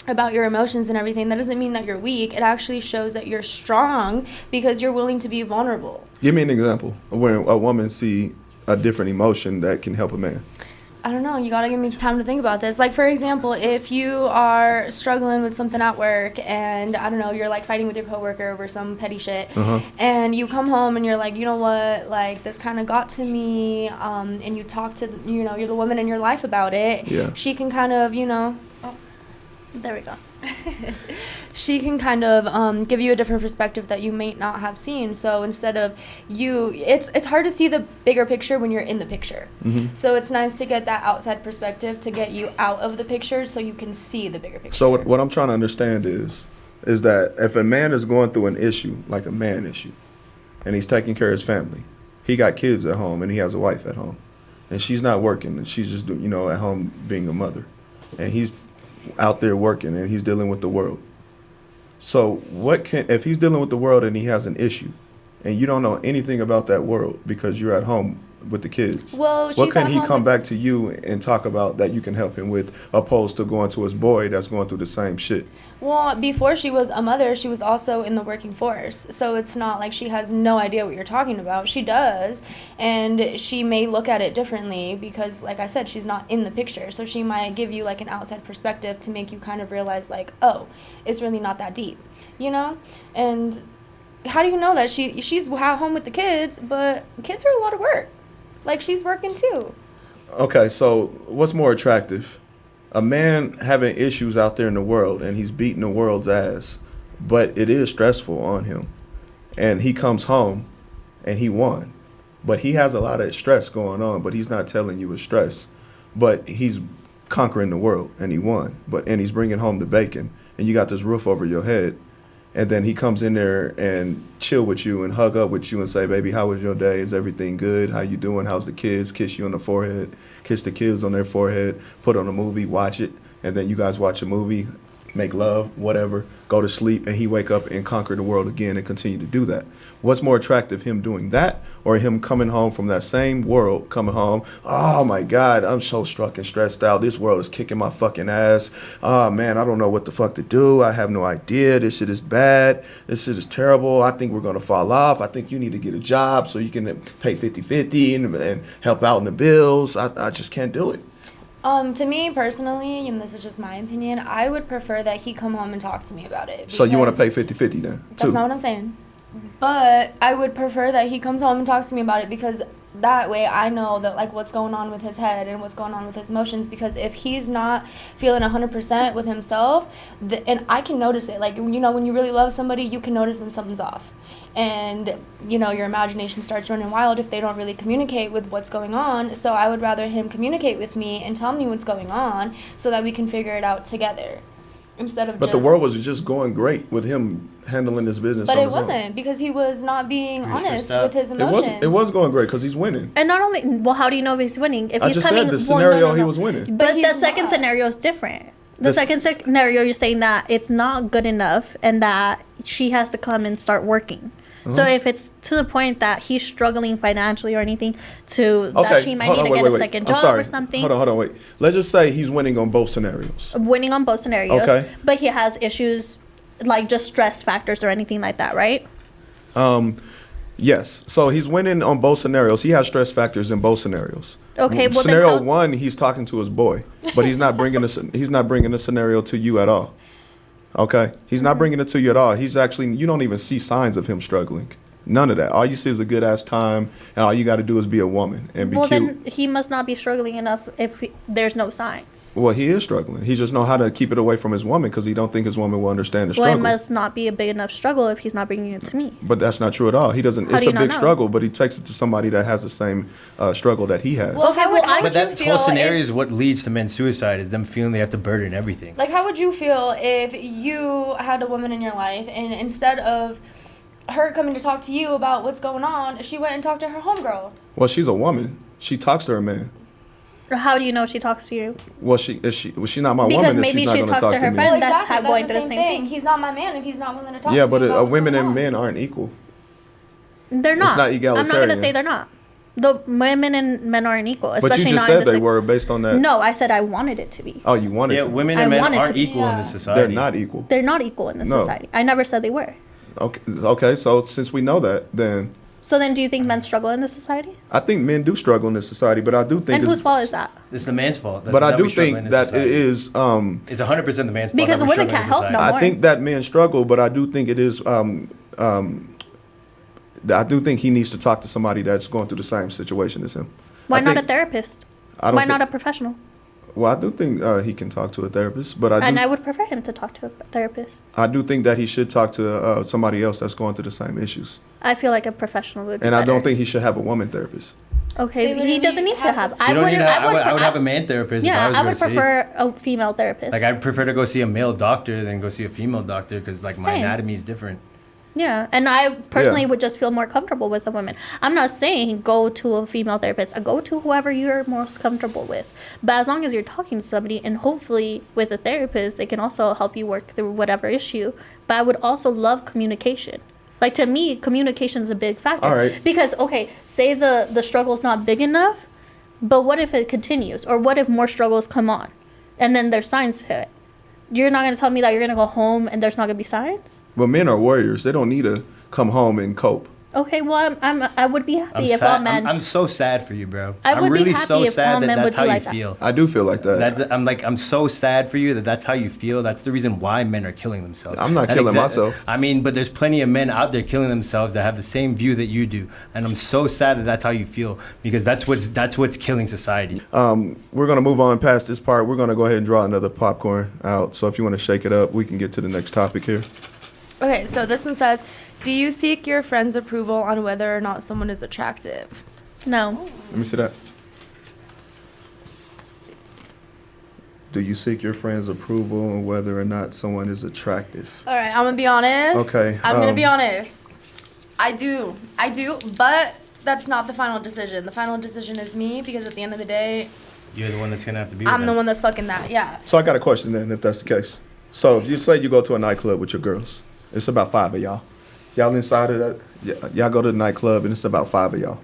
about your emotions and everything, that doesn't mean that you're weak. It actually shows that you're strong because you're willing to be vulnerable. Give me an example of when a woman see a different emotion that can help a man. I don't know. You gotta give me time to think about this. Like, for example, if you are struggling with something at work and, I don't know, you're like fighting with your coworker over some petty shit, and you come home and you're like, you know what, like, this kind of got to me, and you talk to, you know, you're the woman in your life about it. Yeah. She can kind of, you know, There we go. she can kind of give you a different perspective that you may not have seen. So instead of you, it's hard to see the bigger picture when you're in the picture. So it's nice to get that outside perspective to get you out of the picture so you can see the bigger picture. So what I'm trying to understand is that if a man is going through an issue, like a man issue, and he's taking care of his family, he got kids at home and he has a wife at home, and she's not working and she's just, you know, at home being a mother, and he's out there working and he's dealing with the world. So if he's dealing with the world and he has an issue and you don't know anything about that world because you're at home with the kids, Well, what she's can at he home come with- back to you and talk about that you can help him with, opposed to going to his boy that's going through the same shit? Well, before she was a mother, she was also in the working force. So it's not like she has no idea what you're talking about. She does, and she may look at it differently because, like I said, she's not in the picture. So she might give you like an outside perspective to make you kind of realize like, oh, it's really not that deep, you know? And how do you know that she's at home with the kids, but kids are a lot of work. Like, she's working too. Okay, so what's more attractive? A man having issues out there in the world and he's beating the world's ass, but it is stressful on him. And he comes home and he won. But he has a lot of stress going on, but he's not telling you it's stress. But he's conquering the world and he won. And he's bringing home the bacon and you got this roof over your head. And then he comes in there and chill with you and hug up with you and say, baby, how was your day? Is everything good? How you doing? How's the kids? Kiss you on the forehead, kiss the kids on their forehead, put on a movie, watch it. And then you guys watch a movie, make love, whatever, go to sleep, and he wake up and conquer the world again and continue to do that. What's more attractive, him doing that or him coming home from that same world, coming home, oh my God, I'm so struck and stressed out. This world is kicking my fucking ass. Oh man, I don't know what the fuck to do. I have no idea. This shit is bad. This shit is terrible. I think we're going to fall off. I think you need to get a job so you can pay 50-50 and help out in the bills. I just can't do it. To me personally, and this is just my opinion, I would prefer that he come home and talk to me about it. So you want to because- pay 50-50 then? That's too? not what I'm saying. But I would prefer that he comes home and talks to me about it because that way I know that like what's going on with his head and what's going on with his emotions, because if he's not feeling 100% with himself, and I can notice it. Like, you know, when you really love somebody, you can notice when something's off. And, you know, your imagination starts running wild if they don't really communicate with what's going on. So I would rather him communicate with me and tell me what's going on so that we can figure it out together. Instead of But the world was just going great with him handling his business But on it his own. wasn't, because he was not being He was honest stressed out. with his It emotions. was going great because he's winning. And not only, well, how do you know if he's winning? If I he's just coming, said the well, no, scenario no, he no. was winning. But he's the second not. scenario is different. The This- second scenario, you're saying that it's not good enough and that she has to come and start working. So if it's to the point that he's struggling financially or anything, that she might hold need on, to wait, get wait, a wait. second I'm job sorry. or something. Hold on, wait. Let's just say he's winning on both scenarios. Winning on both scenarios. Okay. But he has issues like just stress factors or anything like that, right? Yes. So he's winning on both scenarios. He has stress factors in both scenarios. Okay, well, then Scenario how's- one, he's talking to his boy, but he's not bringing the scenario to you at all. Okay, he's not bringing it to you at all. You don't even see signs of him struggling. None of that. All you see is a good ass time, and all you got to do is be a woman and be Well, cute. then he must not be struggling enough if there's no signs. Well, he is struggling. He just know how to keep it away from his woman because he don't think his woman will understand the Well, struggle. it must not be a big enough struggle if he's not bringing it to me. But that's not true at all. He doesn't. How It's do a you not big know? struggle, but he takes it to somebody that has the same struggle that he has. Well, Okay, how would, well, how I- would But you that feel whole scenario if, is what leads to men's suicide, is them feeling they have to burden everything. like, how would you feel if you had a woman in your life and instead of her coming to talk to you about what's going on, she went and talked to her homegirl? Well, she's a woman. She talks to her man. Or how do you know she talks to you? Well, she's not my Because woman. If maybe she's not she going to talks talk to to her me. friend. Well, That's exactly. how That's going the through the same same thing. thing. He's not my man if he's not willing to talk Yeah, to me but about what's women going and on. men aren't equal. They're not. not I'm not going to egalitarian. say they're not. The women and men aren't equal, But especially you just not in said this. they were based on that. No, I said I wanted it to be. Oh, you wanted Yeah, to. women I and men want it to aren't be- equal in Yeah. this society. They're not equal. They're not equal in this No. society. I never said they were. Okay. So since we know that, then So then, do you think men struggle in this society? I think men do struggle in this society, but I do think And it's, whose fault is that? It's the man's fault. but I that do we struggle think in this that it society. is. It's 100% the man's fault. Because that we women struggle in can't this help no society. more. I think that men struggle, but I do think it is. I do think he needs to talk to somebody that's going through the same situation as him. Why I not a think- therapist? I don't Why not a think- professional? Well, I do think he can talk to a therapist, but And I would prefer him to talk to a therapist. I do think that he should talk to somebody else that's going through the same issues. I feel like a professional would be And I don't better. think he should have a woman therapist. Okay, They he doesn't literally need to have. have I You don't would. need I would have a man therapist. if Yeah, I was I gonna would see. prefer a female therapist. Like, I'd prefer to go see a male doctor than go see a female doctor because, like, my Same. anatomy is different. Yeah, and I personally Yeah. would just feel more comfortable with a woman. I'm not saying go to a female therapist. Go to whoever you're most comfortable with. But as long as you're talking to somebody, and hopefully with a therapist, they can also help you work through whatever issue. But I would also love communication. Like, to me, communication is a big factor. All right. Because, okay, say the struggle's not big enough, but what if it continues? Or what if more struggles come on? And then there's signs to it. You're not going to tell me that you're going to go home and there's not going to be signs? But men are warriors. They don't need to come home and cope. Okay, well, I would be happy if all men. I'm so sad for you, bro. I I'm would be really happy so if sad all that men that's would how be you like that. feel. I do feel like that. I'm so sad for you that that's how you feel. That's the reason why men are killing themselves. I'm not killing myself. I mean, but there's plenty of men out there killing themselves that have the same view that you do, and I'm so sad that that's how you feel because that's what's killing society. We're going to move on past this part. We're going to go ahead and draw another popcorn out. So if you want to shake it up, we can get to the next topic here. Okay, so this one says, do you seek your friends' approval on whether or not someone is attractive? No. Let me see that. Do you seek your friends' approval on whether or not someone is attractive? All right, I'm gonna be honest. Okay, I'm gonna be honest. I do, but that's not the final decision. The final decision is me because at the end of the day, You're the one that's gonna have to be. I'm with the them. one that's fucking that. Yeah. So I got a question then, if that's the case. So if you say you go to a nightclub with your girls, it's about 5 of y'all. Y'all inside of that, y'all go to the nightclub and it's about 5 of y'all.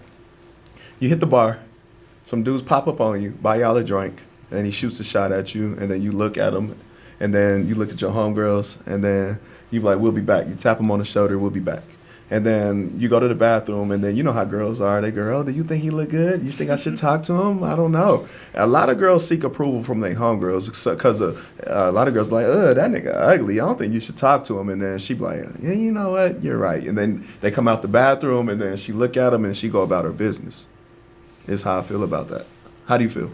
You hit the bar, some dudes pop up on you, buy y'all a drink, and he shoots a shot at you, and then you look at him, and then you look at your homegirls, and then you be like, we'll be back. You tap him on the shoulder, we'll be back. And then you go to the bathroom, and then you know how girls are. They girl, do you think he look good? You think I should talk to him? I don't know. A lot of girls seek approval from their homegirls because a lot of girls be like, that nigga ugly. I don't think you should talk to him. And then she be like, yeah, you know what? You're right. And then they come out the bathroom, and then she look at him, and she go about her business. Is how I feel about that. How do you feel?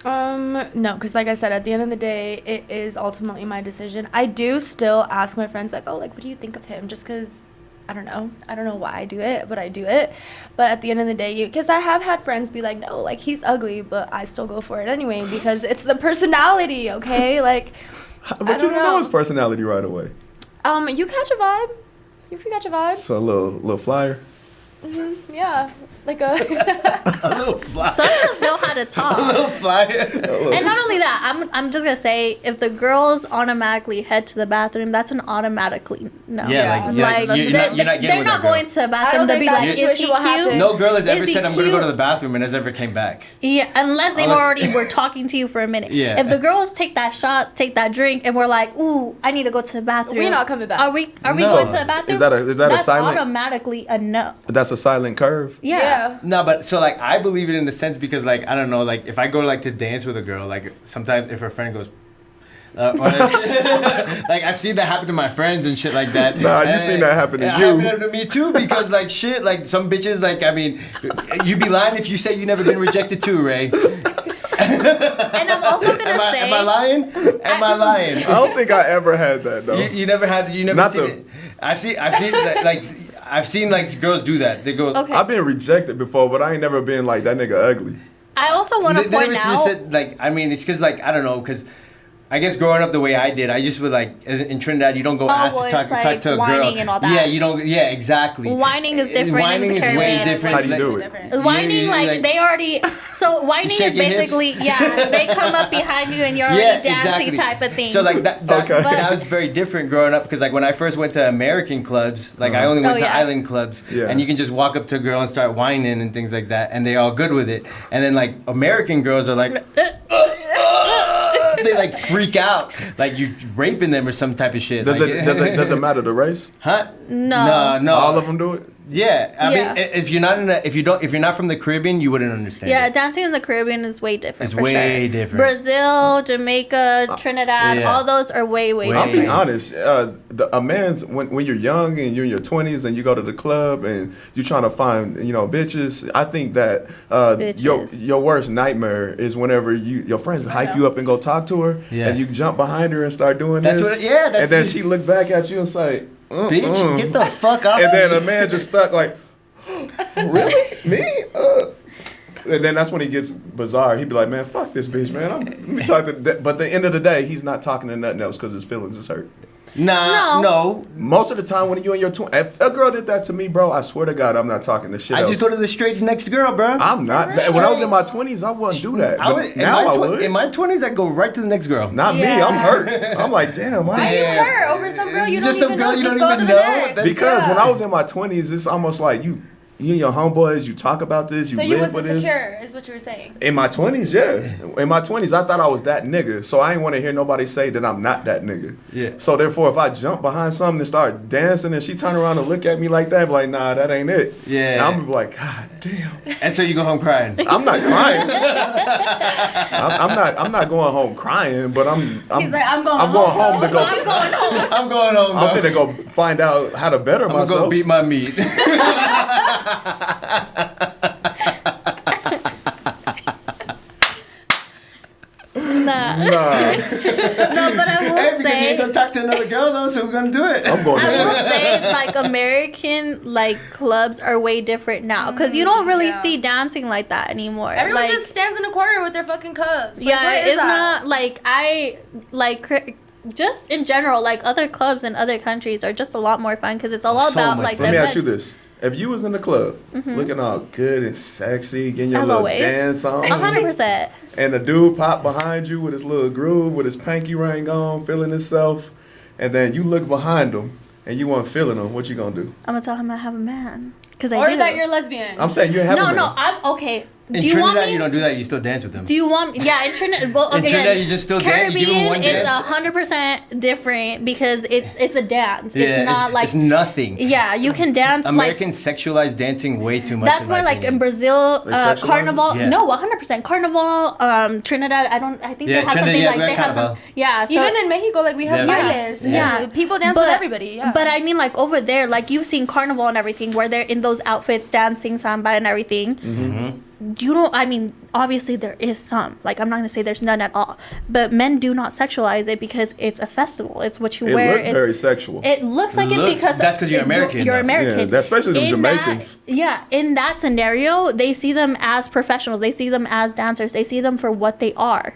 No, because like I said, at the end of the day, it is ultimately my decision. I do still ask my friends, like, oh, like, what do you think of him? Just because, I don't know why I do it, but I do it. But at the end of the day, because I have had friends be like, no, like, he's ugly, but I still go for it anyway because it's the personality, okay? Like, But I you don't don't know know. his personality right away. you catch a vibe. You can catch a vibe. So a little flyer. Yeah, like a. A little fly. Some just know how to A talk. little flyer. And not only that, I'm just gonna say if the girls automatically head to the bathroom, that's an automatically no. Yeah, like, you're they're not getting they're with not that girl. going to the I bathroom don't to think be that like, is situation he will happen. cute? No girl has ever Is he said I'm gonna go to cute? the bathroom and has ever came back. Yeah, unless they've Unless- already were talking to you for a minute. Yeah. If the girls take that shot, take that drink, and we're like, ooh, I need to go to the bathroom. We're not coming back. Are we No. going to the bathroom? Is that a That's silent? automatically a no. That's a silent curve. Yeah. No, but so like I believe it in the sense because like I don't know, like if I go like to dance with a girl, like sometimes if her friend goes, or, like I've seen that happen to my friends and shit like that. Nah, you And seen that happen to it you. happened to me too because like shit, like some bitches, like I mean, you'd be lying if you say you never been rejected too, Ray. And I'm also gonna say, Am I lying? Am I lying? I don't think I ever had that though. You never Not seen the- it. I've seen like girls do that. They go. okay. I've been rejected before, but I ain't never been like that nigga ugly. I also want to They point never out. said, like, I mean, it's because, like, I don't know, because I guess growing up the way I did, I just would, like, in Trinidad, you don't go ask well, to talk, it's like talk to a girl. whining and all that. Yeah, you don't, yeah, exactly. Whining is different in Whining the is way Caribbean. different. How do you like- do it? Different. Whining, You- like, they already. So whining is shake your hips? basically, yeah, they come up behind you and you're already dancing type of thing. So like that Okay. that was very different growing up because like when I first went to American clubs, like I only went Oh, to yeah. island clubs, Yeah. and you can just walk up to a girl and start whining and things like that, and they all good with it. And then like American girls are like, they like freak out, like you raping them or some type of shit. Does like, it does it matter the race? Huh? No. No. All of them do it. Yeah, I Yeah. mean, if you're not if you're not from the Caribbean, you wouldn't understand. Yeah, it. dancing in the Caribbean is way different. It's for way sure. different. Brazil, Jamaica, Trinidad, Yeah. all those are way Way I'll be different. honest. A man's when you're young and you're in your 20s and you go to the club and you're trying to find bitches. I think that Bitches. your worst nightmare is whenever your friends hype you up and go talk to her Yeah. and you jump behind her and start doing That's this. what- yeah, that's and then the- she look back at you and say, Bitch, get the fuck up. And then a man just stuck like, really? Me? And then that's when he gets bizarre. He'd be like, man, fuck this bitch, man. Let me talk to but at the end of the day, he's not talking to nothing else because his feelings is hurt. Nah, no. Most of the time when you're in your 20s, if a girl did that to me, bro, I swear to God, I'm not talking to shit I else. just go to the straight next girl, bro. I'm not. When I was in my 20s, I wouldn't do that. I But was, now I would. in my 20s, I'd go right to the next girl. Not me. Yeah. I'm hurt. I'm like, damn. Why Why? are you Yeah. hurt over some girl you Just don't some even girl know? you Just don't go even to the know? next. That's- Because Yeah. when I was in my 20s, it's almost like you and your homeboys, you talk about this, you So you live for wasn't this. secure, is what you were saying. In my 20s, yeah. In my 20s, I thought I was that nigga. So I ain't want to hear nobody say that I'm not that nigga. Yeah. So therefore, if I jump behind something and start dancing and she turn around and look at me like that, I'm like, nah, that ain't it. Yeah. And I'm like, God damn. And so you go home crying. I'm not crying. I'm not going home crying, but I'm He's like, I'm going I'm going home to go. I'm going home. I'm going home, I'm bro. finna go find out how to better I'm gonna myself. go beat my meat. Nah. Nah, No, but I Hey, will because you ain't gonna say, talk to another girl though, so we're gonna do it. I'm going to I will sleep. say, like American like clubs are way different now because you don't really yeah. see dancing like that anymore. Everyone like, just stands in a corner with their fucking cups. Like, yeah, what is it's that? not like I like. Just in general, like other clubs in other countries are just a lot more fun because it's all So about much like fun. Let the me ask you event. this: if you was in the club, looking all good and sexy, getting your As little always. dance on, 100%. and the dude pop behind you with his little groove, with his pinky ring on, feeling himself, and then you look behind him and you weren't feeling him, what you gonna do? I'm gonna tell him I have a man because I Or do. that you're lesbian. I'm saying you ain't having no, a no, man. I'm okay. In Do you want Trinidad, me? you don't do that. You still dance with them. Do you want? Yeah, in Trinidad. Well, okay, In Trinidad, you just still dance. You give them one Caribbean is dance. 100% different because it's a dance. It's not like it's nothing. yeah, you can dance Americans sexualize dancing way too like. much. That's in why, my like in opinion. Brazil, They sexualize carnival. it? Yeah. No, 100% carnival. Trinidad, I think Yeah, they have Trinidad, something yeah, like we they have have some. carnival. Yeah, so Even in Mexico, like we have Yeah. bailes. Yeah. and people dance with everybody. Yeah. But I mean, like over there, like you've seen carnival and everything, where they're in those outfits, dancing samba and everything. Mm-hmm. You don't. I mean, obviously there is some. Like I'm not gonna say there's none at all, but men do not sexualize it because it's a festival. It's what you It wear. looked It's, very sexual. it looks like it Looks- because that's 'cause you're American, You're though. American. Yeah, that's especially them In that- Jamaicans. yeah, in that scenario, they see them as professionals. They see them as dancers. They see them for what they are.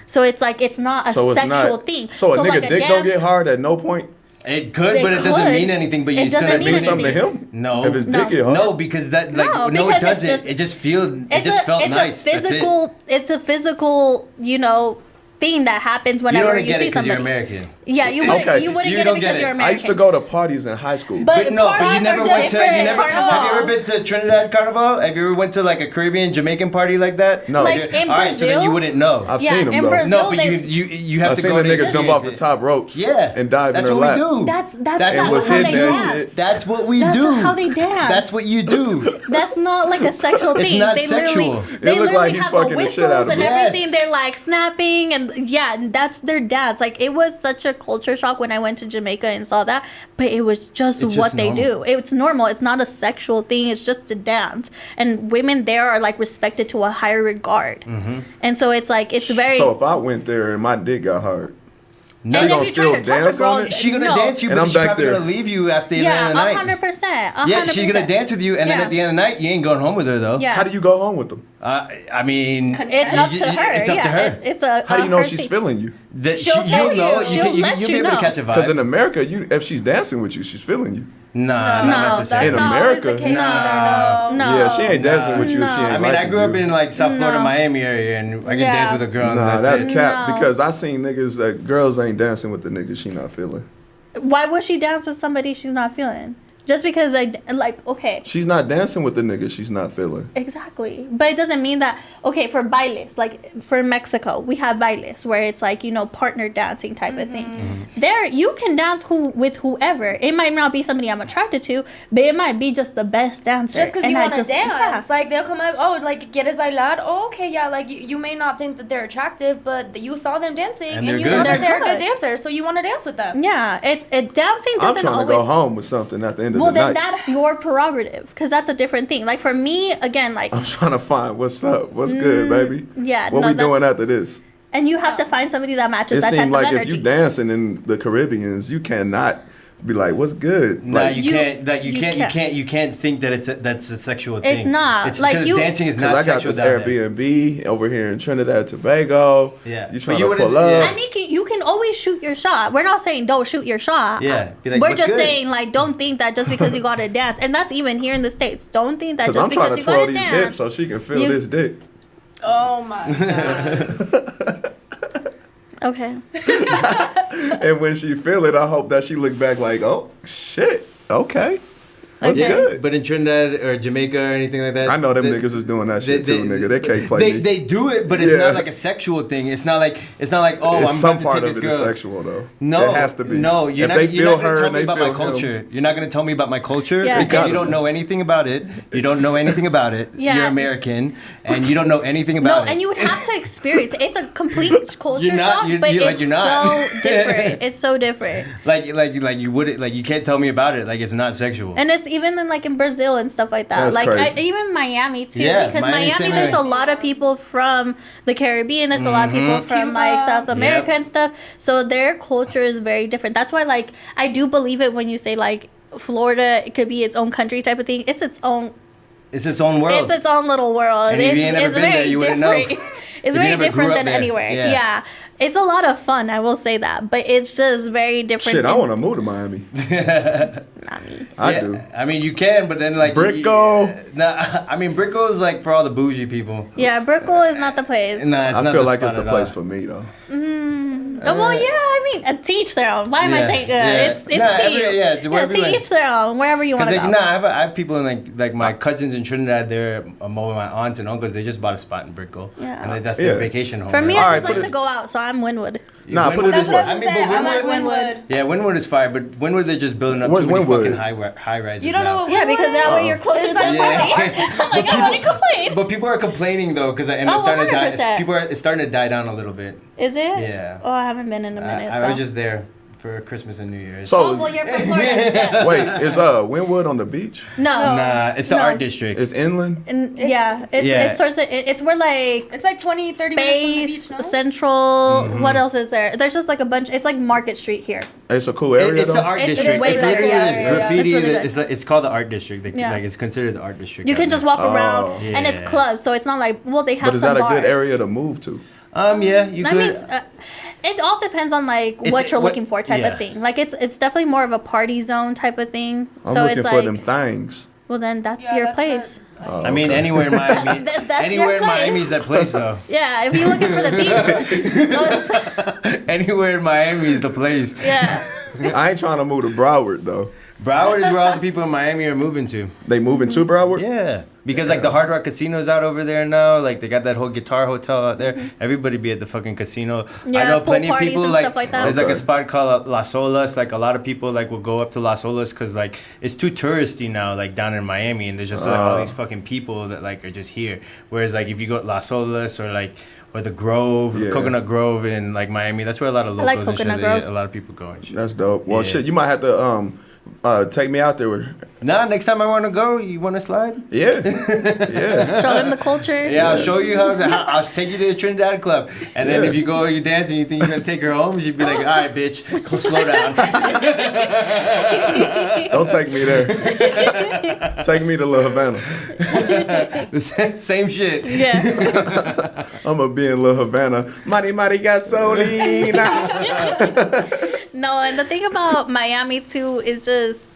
So it's like it's not a So it's sexual not. thing. So a nigga like dick don't get hard at no point. It could, They but it doesn't could. mean anything. But you It still doesn't It mean means something to anything. him. No. If his No. dick get hard. No, because that like No, no, because it it's doesn't. just- It just felt it's nice. a physical. It's a physical. Thing that happens You whenever don't you get see it because somebody. you're American. Yeah, you wouldn't. Okay. You wouldn't You get it don't because get you're it. American. I used to go to parties in high school. But No, but you parties never are went to. You different. never. Carnival. Have you ever been to Trinidad Carnival? Have you ever went to like a Caribbean Jamaican party like that? No. Like Okay. in All right, so then Brazil? you wouldn't know. I've Yeah, seen them in though. Brazil- No, but they- you have I've to seen go the to niggas jump off experience the top ropes. Yeah, and dive that's in their what lap. we do. That's That's not what how hit they that dance. shit. That's what we That's do. not how they dance. That's what you do. That's not like a sexual It's thing. not they sexual. Literally, It they looked literally like he's have fucking the shit out of whistles and him. everything. Yes. They're like snapping and yeah, that's their dance. Like it was such a culture shock when I went to Jamaica and saw that, but it was just It's what just they normal. do. It's normal. It's not a sexual thing. It's just a dance, and women there are like respected to a higher regard. Mm-hmm. And so it's like it's very. So if I went there and my dick got hard, No, and She if gonna you still try to touch a dance on girl, it? She gonna no. dance you, And but I'm she's back probably there. gonna leave you after the end Yeah, of the night. 100%. Yeah, she's gonna dance with you, and then Yeah. at the end of the night, you ain't going home with her though. Yeah. how do you go home with them? I mean, It's up to her. It's up yeah, to her. It's a. How do you know her she's thing. feeling you? That She'll tell you'll know. you. She'll let You'll be you able to know. catch a Because in vibe. America, if she's dancing with you, she's feeling you. Nah, No, not that's necessarily. In not America, always the case nah. either, no. No. Yeah, she ain't dancing with you. No. If she ain't I mean, I liking grew up you. in like South Florida, No. Miami area, and I can Yeah. dance with a girl. Nah, and that's it. cap. No. Because I seen niggas that girls ain't dancing with the niggas she not feeling. Why would she dance with somebody she's not feeling? Just because okay. She's not dancing with the nigga she's not feeling. Exactly. But it doesn't mean that, okay, for bailes, like for Mexico, we have bailes where it's like, partner dancing type of thing. There, you can dance with whoever. It might not be somebody I'm attracted to, but it might be just the best dancer. Just because you want to dance. Yeah. Like, they'll come up, oh, like, ¿quieres bailar? Oh, okay, yeah, like, you may not think that they're attractive, but you saw them dancing, And and they're you good. know that they're a They're good dancer, so you want to dance with them. Yeah, dancing I'm doesn't trying to always... go home with something at the end of Well, the then night. that's your prerogative, because that's a different thing. Like, for me, again, like... I'm trying to find what's up. What's good, baby? yeah, What no, we doing that's- after this? And you have to find somebody that matches It that type seems of like energy. if you dancing in the Caribbeans, you cannot be like, "What's good?" Nah, Like, you can't. Like you you can't think that that's a sexual thing. It's not. It's Like, because you- dancing is cause not I got sexual this down there. Airbnb over here in Trinidad and Tobago. Yeah. You But trying you to wouldn't- pull up? yeah. I mean, you can always shoot your shot. We're not saying don't shoot your shot. Yeah, be like, we're "What's just good?" saying, like, don't think that just because you got to dance, and that's even here in the States. Don't think that Cause just I'm trying because to you got twirl to these dance. hips so she can feel you- this dick. Oh, my God. Okay. And when she feel it, I hope that she look back like, "Oh shit, okay, what's Okay. good?" But in Trinidad or Jamaica or anything like that, I know them they- niggas is doing that shit too, nigga. They can't play They me. they do it, but it's Yeah. not like a sexual thing. It's not like oh, It's I'm some about to part take of this it girl. is sexual though. No, it has to be. No, you're if not. they You're feel not gonna her tell and me they about feel my culture. him, You're not gonna tell me about my culture Yeah. because you Because- don't know anything about it. You don't know anything about it. Yeah. You're American and you don't know anything No, about it. and you would have to experience it. It's a complete culture You're not- shock, you're- but you're like, it's you're not. so different. It's so different. like you wouldn't like you can't tell me about it. Like it's not sexual. And it's even in Brazil and stuff like that. That's like crazy. even Miami too, Yeah, because Miami's Miami same there's way. a lot of people from the Caribbean. There's a lot of people from like Cuba. South America Yep. and stuff. So their culture is very different. That's why like I do believe it when you say like Florida, it could be its own country type of thing. It's its own. It's its own world. It's its own little world. And if you ain't never it's been very there, you wouldn't know. different. It's If you very never different grew up than there. anywhere. Yeah. Yeah. It's a lot of fun, I will say that, but it's just very different. Shit, I than- want to move to Miami. Not me. I Yeah, do. I mean, you can, but then like Brickell. Nah, I mean, Brickell is like for all the bougie people. Yeah, Brickell is not the place. Nah, it's I not feel the like it's spot the at place all. for me though. Well, yeah, I mean, teach their own. Why am I Yeah, saying yeah. it's Nah, to every- you? yeah, Yeah, wherever you to went. each their own. Wherever you want Cause to like, go. I have people in like my cousins in Trinidad. They're more of my aunts and uncles. They just bought a spot in Brickell, Yeah. and that's their Yeah. vacation home. For me, right? I All just right, like put to it- go out, so I'm Wynwood. Nah, put it this That's what way. I was I mean, gonna say. but I like Wynwood- Wynwood. Yeah, Wynwood is fire, but Wynwood they're just building up Where's too many Wynwood? fucking high rises. You don't know now. what Yeah, because that way Oh. you're closer to It's the like- party. I'm like, I wouldn't complain. But people are complaining though, because and Oh, it's starting to die. 100%. People are it's starting to die down a little bit. Is it? Yeah. Oh, I haven't been in a minute. I so. was just there for Christmas and New Year's. So Oh, well, you're from Florida. wait, is Wynwood on the beach? No. Nah, it's the No. art district. It's inland. And, It's- yeah, it's Yeah. it's sort of it's where like It's like 20, 30 minutes from the Space beach, no? Central. Mm-hmm. What else is there? There's just like a bunch. It's like Market Street here. It's a cool area It's though. the art It's district. way It's better, literally yeah, this yeah, yeah. graffiti. It's really that- good. It's like it's called the art district. Like, Yeah. like it's considered the art district. You can down just there. walk around, Oh. and it's Yeah. clubs, so it's not like they have But is some that a bars. good area to move to? Yeah, you That could. means it all depends on like It's- what you're what- looking for type yeah. of thing. Like it's definitely more of a party zone type of thing. I'm so looking it's for like them things. well then that's Yeah, your that's place. Oh, I mean, okay. anywhere in Miami. That's Anywhere your in Miami place. is that place though. Yeah, if you're looking for the beach, go to- Anywhere in Miami is the place. yeah. I ain't trying to move to Broward though. Broward is where all the people in Miami are moving to. They moving to Broward? Yeah, because like the Hard Rock Casino's out over there now. Like they got that whole guitar hotel out there. Everybody be at the fucking casino. Mm-hmm. Yeah, I know pool plenty of parties people and like, stuff like that. there's like a Okay. spot called Las Olas. Like a lot of people like will go up to Las Olas because like it's too touristy now. Like down in Miami, and there's just like all these fucking people that like are just here. Whereas like if you go to Las Olas or like or the Grove, Yeah. Coconut Grove in like Miami, that's where a lot of I like locals and shit. Coconut Grove. A lot of people go and shit. That's dope. Well, Yeah. shit, you might have to take me out there with. Nah, next time I want to go, you want to slide? Yeah, yeah. Show him the culture. Yeah, I'll show you how. I'll take you to the Trinidad club, and then Yeah. if you go, you dance, and you think you're gonna take her home, she'd be like, "All right, bitch, go slow down." Don't take me there. Take me to La Havana. The same shit. Yeah. I'm gonna be in La Havana. Mighty, mighty gasolina. No, and the thing about Miami too is just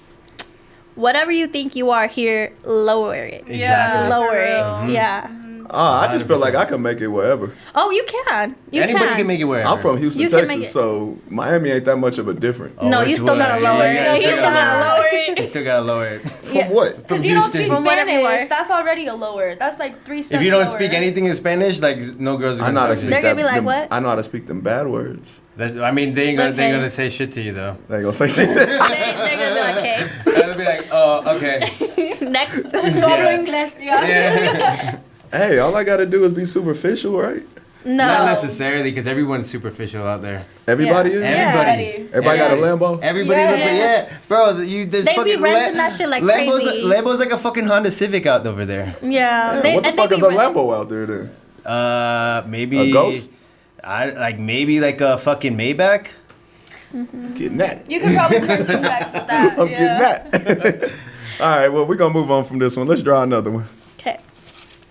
whatever you think you are here, lower it. Exactly. Lower for it. real. Yeah. I just feel like I can make it wherever. Oh, you can. Anybody can make it wherever. I'm from Houston, You can make Texas, it. so Miami ain't that much of a difference. Oh, No, it's you still gotta what? lower Yeah, it. you You still gotta lower it. You still gotta lower it. From Yeah. what? From Because you don't Houston. speak From whatever you Spanish, are. that's already a lower. That's like 3 steps If you don't lower. speak anything in Spanish, like no girls are I gonna know how to talk speak to They're you. gonna be like, them, what? I know how to speak them bad words. I mean, they ain't gonna, Okay. they're gonna say shit to you though. They ain't gonna say shit. They're gonna be like, hey, They'll be like, oh, okay. next. Solo Yeah. English, yeah. Yeah. Hey, all I gotta do is be superficial, right? No. Not necessarily, because everyone's superficial out there. Everybody is. Everybody. Everybody got a Lambo. Everybody, Yes. yeah, bro. There's They be fucking renting that shit like Lambo's, crazy. Lambo's like a fucking Honda Civic out over there. Yeah. Yeah, what the and fuck be is a rent- Lambo out there then? Maybe A Ghost? Maybe like a fucking Maybach. I'm getting that. You could probably bring some backs with that. I'm yeah. getting that. All right, well, we're gonna move on from this one. Let's draw another one. Okay.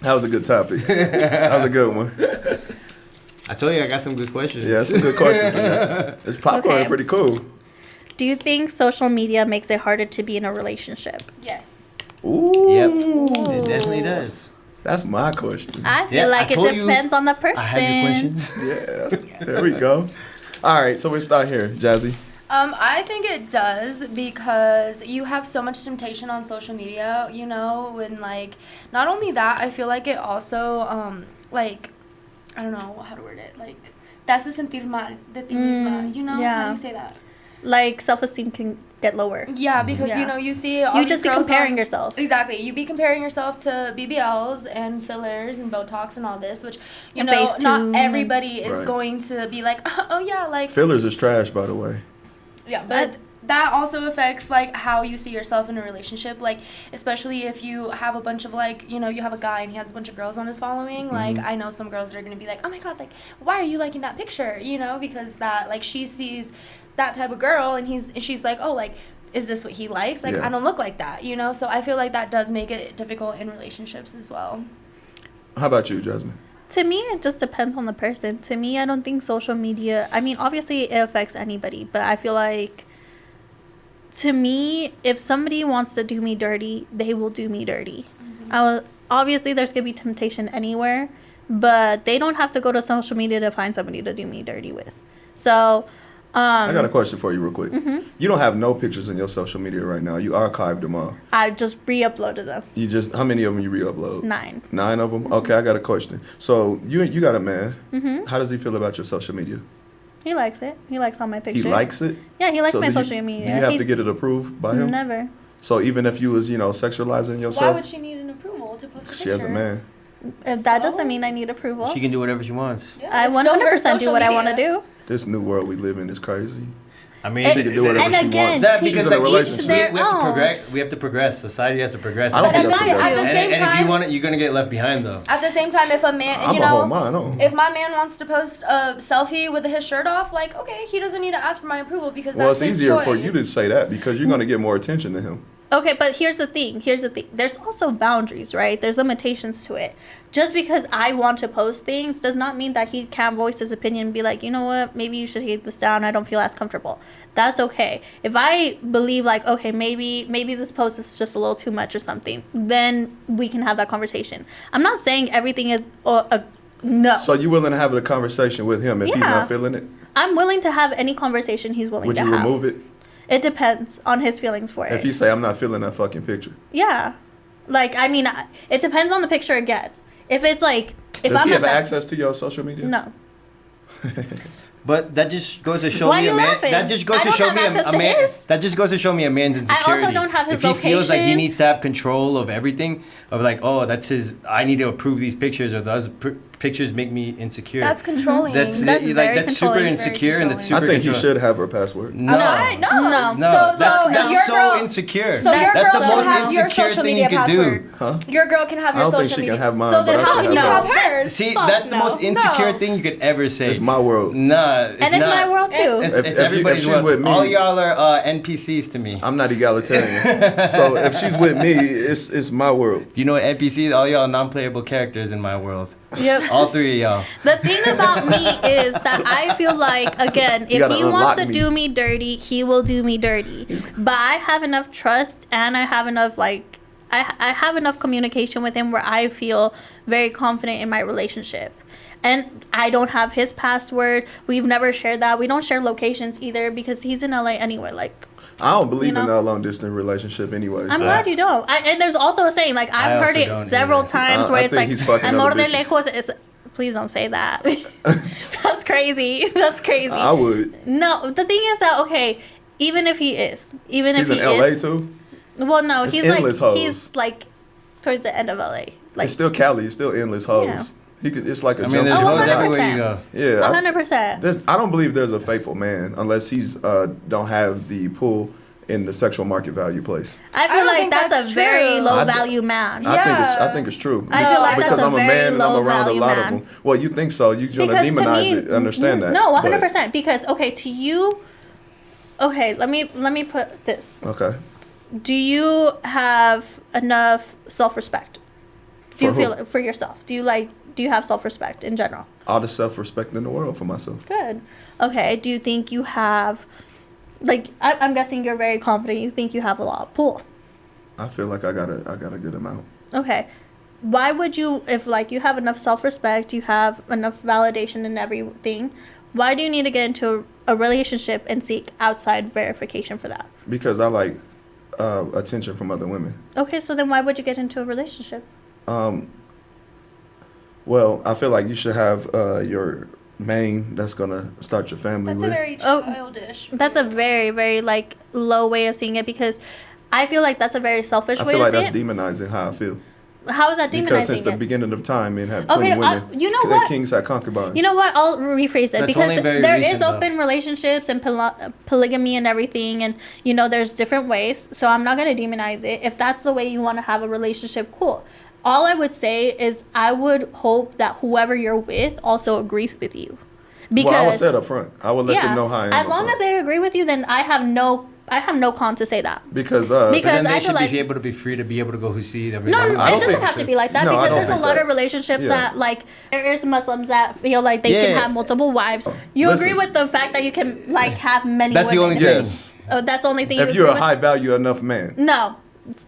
That was a good topic. That was a good one. I told you I got some good questions. Yeah, some good questions. Man. This popcorn Okay. is pretty cool. Do you think social media makes it harder to be in a relationship? Yes. Ooh. Yep. It definitely does. That's my question. I feel Yeah, like I it told you depends on the person. I have your questions. Yeah, there we go. All right, so we start here, Jazzy. I think it does because you have so much temptation on social media, you know, when like, not only that, I feel like it also, like, I don't know how to word it, like, te hace sentir mal de ti misma, you know? yeah. How do you say that? Like self-esteem can get lower. Yeah, because, Yeah. you know, you see all You these just be girls comparing on- yourself. Exactly. You be comparing yourself to BBLs and fillers and Botox and all this, which, you And know, Facetune. not everybody is Right. going to be like, oh, yeah, like, Fillers is trash, by the way. yeah, but that also affects like how you see yourself in a relationship. Like, especially if you have a bunch of like, you know, you have a guy and he has a bunch of girls on his following. Like, I know some girls that are gonna be like, oh my god, like, why are you liking that picture? You know, because that like she sees that type of girl and she's like, oh, like, is this what he likes? Like, Yeah. I don't look like that. You know, so I feel like that does make it difficult in relationships as well. How about you, Jasmine? To me, it just depends on the person. To me, I don't think social media, I mean, obviously it affects anybody, but I feel like, to me, if somebody wants to do me dirty, they will do me dirty. Obviously, there's going to be temptation anywhere, but they don't have to go to social media to find somebody to do me dirty with. So, I got a question for you real quick. Mm-hmm. You don't have no pictures in your social media right now. You archived them all. I just re-uploaded them. You just, how many of them you re-upload? 9. 9 of them? Okay, I got a question. So you got a man. Mm-hmm. How does he feel about your social media? He likes it. He likes all my pictures. He likes it? Yeah, he likes So my do you- social media. Do you have He- to get it approved by him? Never. So even if you was, sexualizing Why yourself, would she need an approval to post a picture? she has a man. That doesn't So? mean I need approval. She can do whatever she wants. Yeah, I it's still her 100% do social what I want to media. do. This new world we live in is crazy. I mean, She can do whatever And she again, wants. That to She's because in a like relationship. we their have to own. progress. We have to progress. Society has to progress. I don't But think at, that's the, at the progressive. same and if you time, want it, you're gonna get left behind though. at the same time, if a man, I'm you gonna know, hold mine on. if my man wants to post a selfie with his shirt off, like, okay, he doesn't need to ask for my approval because Well, that's it's his easier choice. for you to say that because you're going to get more attention than him. Okay, but here's the thing. There's also boundaries, right? There's limitations to it. Just because I want to post things does not mean that he can't voice his opinion and be like, you know what, maybe you should take this down. I don't feel as comfortable. That's okay. If I believe like, okay, maybe this post is just a little too much or something, then we can have that conversation. I'm not saying everything is no. So you willing to have a conversation with him if he's Yeah. not feeling it? I'm willing to have any conversation he's willing Would to you have. remove it? It depends on his feelings for it. If you say, I'm not feeling that fucking picture. Yeah. Like, I mean, it depends on the picture again. If it's like, if Does I'm he not have that, access to your social media? no. But that just goes to show Why me are a you man. laughing? That just goes I to don't show have me access a to man. his. That just goes to show me a man's insecurity. don't have his If he feels like he location. needs to have control of everything, of like, oh, that's his. I need to approve these pictures, or those pictures make me insecure. That's controlling. That's That's like very that's super controlling. insecure, and that's Very super. I think he control- should have her password. No, No. no, So that's your so girl- insecure. So your That's girl the so can most have your insecure social thing media you could password. do. Huh? Your girl can have I your don't social think she can media. have mine, So but then I how should can you have have hers? See, Fuck that's the no. most insecure No. thing you could ever say. It's my world. Nah, it's And it's not. my world too. It's, If- it's if you- everybody's if she's world. with me- All y'all are NPCs to me. I'm not egalitarian. So if she's with me, it's my world. Do you know what NPCs? All y'all non-playable characters in my world. Yep. All three of y'all. The thing about me is that I feel like, again, if gotta he wants to unlock me. do me dirty, he will do me dirty. But I have enough trust and I have enough, like, I have enough communication with him where I feel very confident in my relationship. And I don't have his password. We've never shared that. We don't share locations either because he's in LA anyway. Like, I don't believe You know? in a long distance relationship anyways. I'm glad you don't. And there's also a saying, like, I've I heard also it don't several either. times I where it's think like, he's fucking amor other de bitches. lejos is. Please don't say that. That's crazy. That's crazy. I would. No, the thing is that, okay, even if he is, even He's if in he LA is. too. Well, no, It's he's endless like, hoes. he's like towards the end of LA. Like, It's still Cali. It's still endless hoes. Yeah. He could. It's like a I mean, there's jumpsuit. Oh, hoes 100%. everywhere you go. Yeah, 100%. I don't believe there's a faithful man unless he's don't have the pull in the sexual market value place. I I feel don't like think that's that's a very true. low value man. Yeah. I think it's true. I feel like because that's a I'm a very man and I'm low around a value lot man. of them. Well, you think so? You're gonna Because to demonize me, it. Understand that? No, but- 100%. Because, okay, to you, okay, let me put this. Okay. Do you have enough self-respect? Do you For who? feel it for yourself? Do you have self-respect in general? All the self-respect in the world for myself. Good. Okay. Do you think you have, like, I'm guessing you're very confident. You think you have a lot of pull. I feel like I got a good amount. Okay. Why would you, if like you have enough self-respect, you have enough validation and everything, why do you need to get into a relationship and seek outside verification for that? Because I like attention from other women. Okay, so then why would you get into a relationship? Well, I feel like you should have your main that's gonna start your family That's with. a very Oh, childish. That's a very, very like low way of seeing it because I feel like that's a very selfish I way feel to like see that's it. demonizing how I feel. How is that Because since demonizing the it? beginning of time, men have Okay, 20 women. you know The what? kings had concubines. You know what? I'll rephrase it That's because only very there recent, is though. open relationships and polygamy and everything, and you know there's different ways. So I'm not gonna demonize it. If that's the way you want to have a relationship, cool. All I would say is I would hope that whoever you're with also agrees with you. Because Well, I would say it up front. I would let them know how I am. as up long front. as they agree with you, then I have no con to say that. Because Because Then I they feel should like- be able to be free to be able to go who see everything. No, I it don't doesn't think- have to be like that No, I because don't there's a think lot that. of relationships Yeah. that like there's Muslims that feel like they can Yeah. have multiple wives. You Listen. agree with the fact that you can like have many That's the women. only thing. yes, Oh, that's the only thing you if you're agree a with? high value enough man. No.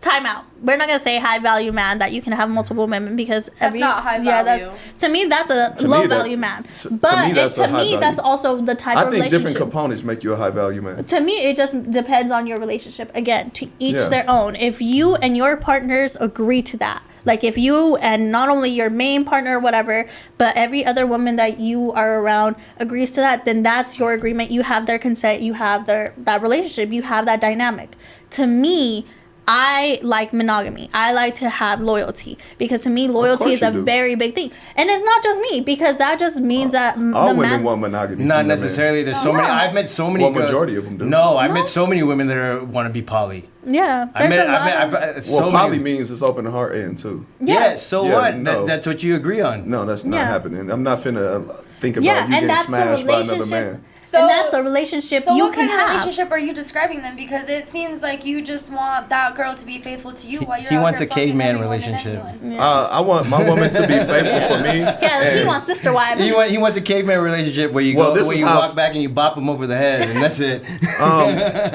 Time out. We're not gonna say high value man that you can have multiple women because not high Yeah, value. that's to me that's a To me, low that- value man. to me, But that's a high value. that's also the type I of think different relationship. components make you a high value man. To me, it just depends on your relationship. Again, to each Yeah. their own. If you and your partners agree to that, like if you and not only your main partner or whatever, but every other woman that you are around agrees to that, then that's your agreement. You have their consent. You have that relationship. You have that dynamic. To me, I like monogamy. I like to have loyalty because to me, loyalty course is a you do. very big thing. And it's not just me because that just means that All the women man. want monogamy. Not from their man. necessarily. There's so many. I've met so many Well, girls. majority of them do. No, I've No. met so many women that want to be poly. Yeah, I there's met. a lot of- it's Well, so poly many. means it's open heart end too. Yeah. So Yeah, what? no. That's what you agree on. No, that's not Yeah. happening. I'm not finna think about Yeah, you and getting that's the smashed by another relationship. man. And that's a relationship So you what can kind of have. relationship are you describing then? Because it seems like you just want that girl to be faithful to you while you're He out wants here a fucking caveman everyone and relationship. anyone. I want my woman to be faithful for me. Yeah, he and- wants sister wives. He wants a caveman relationship where you Well, go, this where is you how- walk back and you bop him over the head, and that's it.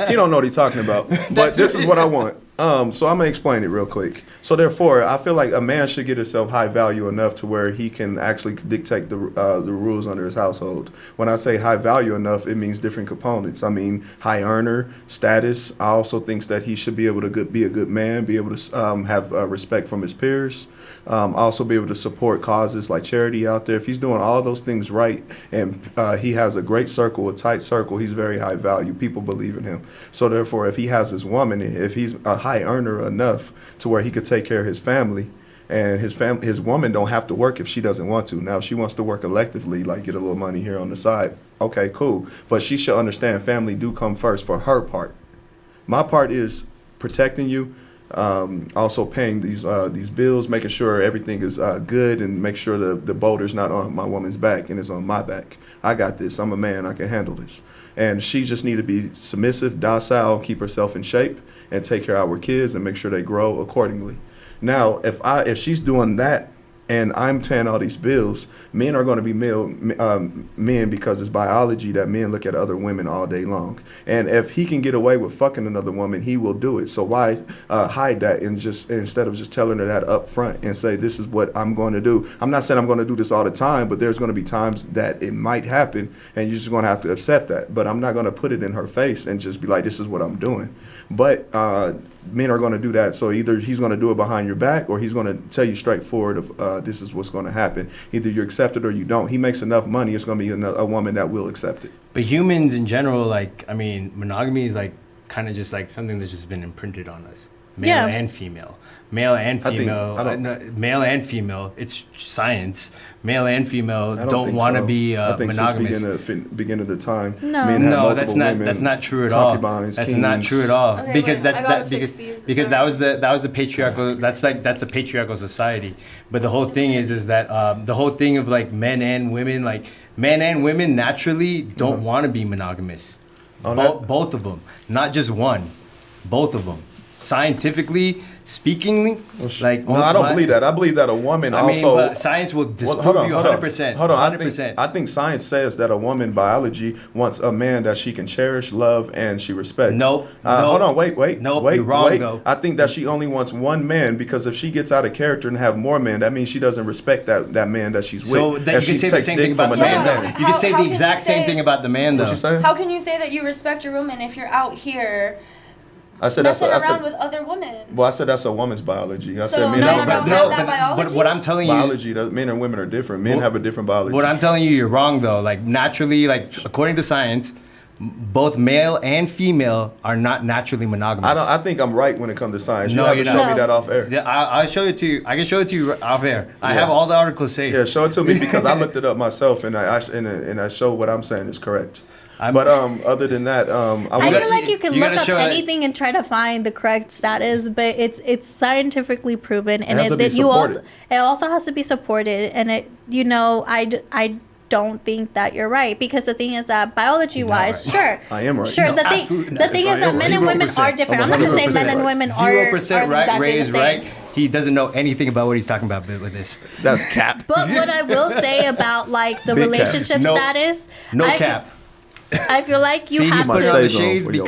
He don't know what he's talking about. But this is what I want. So I'm gonna explain it real quick. So therefore, I feel like a man should get himself high value enough to where he can actually dictate the rules under his household. When I say high value enough, it means different components. I mean high earner status. I also think that he should be able to be a good man, be able to have respect from his peers. Also be able to support causes like charity out there. If he's doing all those things right and he has a great circle, a tight circle, he's very high value. People believe in him. So therefore, if he has his woman, if he's a high earner enough to where he could take care of his family, and his woman don't have to work if she doesn't want to. Now, if she wants to work electively, like get a little money here on the side, okay, cool. But she should understand family do come first for her part. My part is protecting you, also paying these bills, making sure everything is good, and make sure the boulder's not on my woman's back and it's on my back. I got this. I'm a man. I can handle this. And she just need to be submissive, docile, keep herself in shape, and take care of our kids and make sure they grow accordingly. Now, if she's doing that and I'm paying all these bills, men are going to be men because it's biology that men look at other women all day long. And if he can get away with fucking another woman, he will do it. So why hide that and just instead of just telling her that up front and say, this is what I'm going to do. I'm not saying I'm going to do this all the time, but there's going to be times that it might happen, and you're just going to have to accept that. But I'm not going to put it in her face and just be like, this is what I'm doing. But men are going to do that. So either he's going to do it behind your back, or he's going to tell you straightforward of this is what's going to happen. Either you accept it or you don't. He makes enough money, it's going to be a woman that will accept it. But humans in general, like, I mean, monogamy is like kind of just like something that's just been imprinted on us, male and female. Male and male and female. It's science. Male and female don't want to be monogamous. I think beginning of the time, No. men had No, multiple women, that's not true at all. concubines, That's kings. not true at all. Okay, because wait, I gotta because fix these. because that was the patriarchal. That's a patriarchal society. But the whole thing is that the whole thing of like men and women naturally don't want to be monogamous. Both of them, not just one. Both of them. Scientifically speaking, like No, I don't believe that. I believe that a woman but science will disprove you 100%. Hold on. 100%. I think science says that a woman biology wants a man that she can cherish, love, and she respects. Nope. Hold on. Wait. Nope, Wait. you're wrong, though. I think that she only wants one man, because if she gets out of character and have more men, that means she doesn't respect that man that she's So with. then you can say the same thing about the man. Though. You can say the exact same thing about the man, though. What you saying? How can you say that you respect your woman if you're out here I said messing around with other women? Well, I said that's a woman's biology. I So said men no, and no, women no, are that different. biology? But what I'm telling you, Biology, men and women are different. Men have a different biology. what I'm telling you, you're wrong though. Like naturally, like according to science, both male and female are not naturally monogamous. I think I'm right when it comes to science. No, you have you're to show not. me that off air. Yeah, I'll show it to you. I can show it to you off air. I Yeah. have all the articles saved. Yeah, show it to me because I looked it up myself and I show what I'm saying is correct. But other than that, I gotta- feel like you can you look gotta up show it. anything and try to find the correct status, but it's scientifically proven, and has to be it supported. also has to be supported. And I don't think that you're right, because the thing is that biology wise, right. sure, I am right. Sure, No, absolutely the not. thing I is that am men right. and women 0%. are different. I'm I'm not gonna say 100% men and right. women are 0% right, exactly raised the same. right. He doesn't know anything about what he's talking about with this. That's cap. But what I will say about like the Big cap. relationship No- status, No I cap. I feel like you See, he's have putting to. on the shades on shades for you.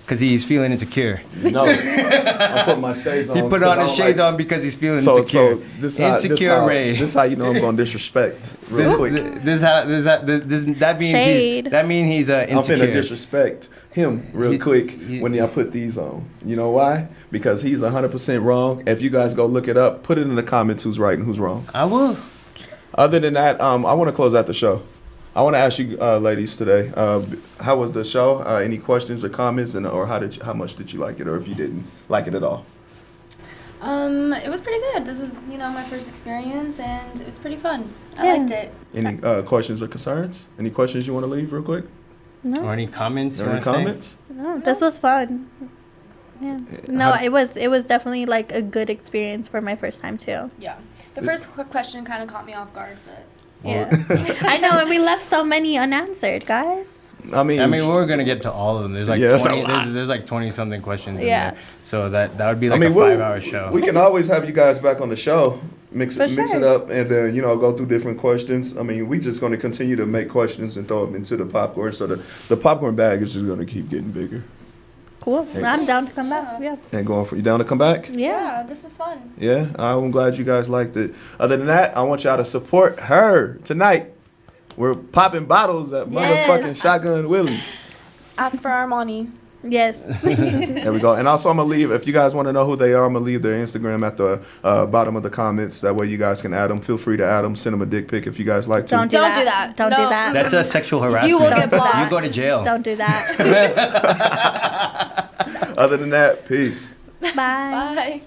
because he's feeling insecure. No, I put my shades on. He put on his shades on because he's feeling So insecure. insecure Ray. This how you know I'm going to disrespect real quick. That means he's I'm finna insecure. disrespect him real quick when I put these on. You know why? Because he's 100% wrong. If you guys go look it up, put it in the comments who's right and who's wrong. I will. Other than that, I want to close out the show. I want to ask you, ladies, today, how was the show? Any questions or comments, or how much did you like it, or if you didn't like it at all? It was pretty good. This was, my first experience, and it was pretty fun. I Yeah. liked it. Any questions or concerns? Any questions you want to leave real quick? Or No, any comments? you Any wanna say? comments? no, this was fun. Yeah. No, How- it was definitely like a good experience for my first time too. Yeah. The first question kind of caught me off guard, but Yeah. I know, and we left so many unanswered, guys. I mean, we're gonna get to all of them. There's like Yeah, that's a 20. lot. There's like 20 something questions. Yeah. In there. So that would be like we'll- a 5-hour show. We can always have you guys back on the show, mix For it sure. up, and then go through different questions. I mean, we just going to continue to make questions and throw them into the popcorn, so the popcorn bag is just going to keep getting bigger. Cool. I'm down to come back. Yeah. And going for you down to come back? Yeah. this was fun. Yeah, I'm glad you guys liked it. Other than that, I want y'all to support her tonight. We're popping bottles at Yes. motherfucking Shotgun Willie's. Ask for Armani. Yes. There we go. And also, I'm going to leave, if you guys want to know who they are, I'm going to leave their Instagram at the bottom of the comments. That way you guys can add them. Feel free to add them. Send them a dick pic if you guys like to. Don't do Don't that. do that. Don't No. do that. That's a sexual harassment. You will Don't get do that. blocked. You go to jail. Don't do that. Other than that, peace. Bye. Bye.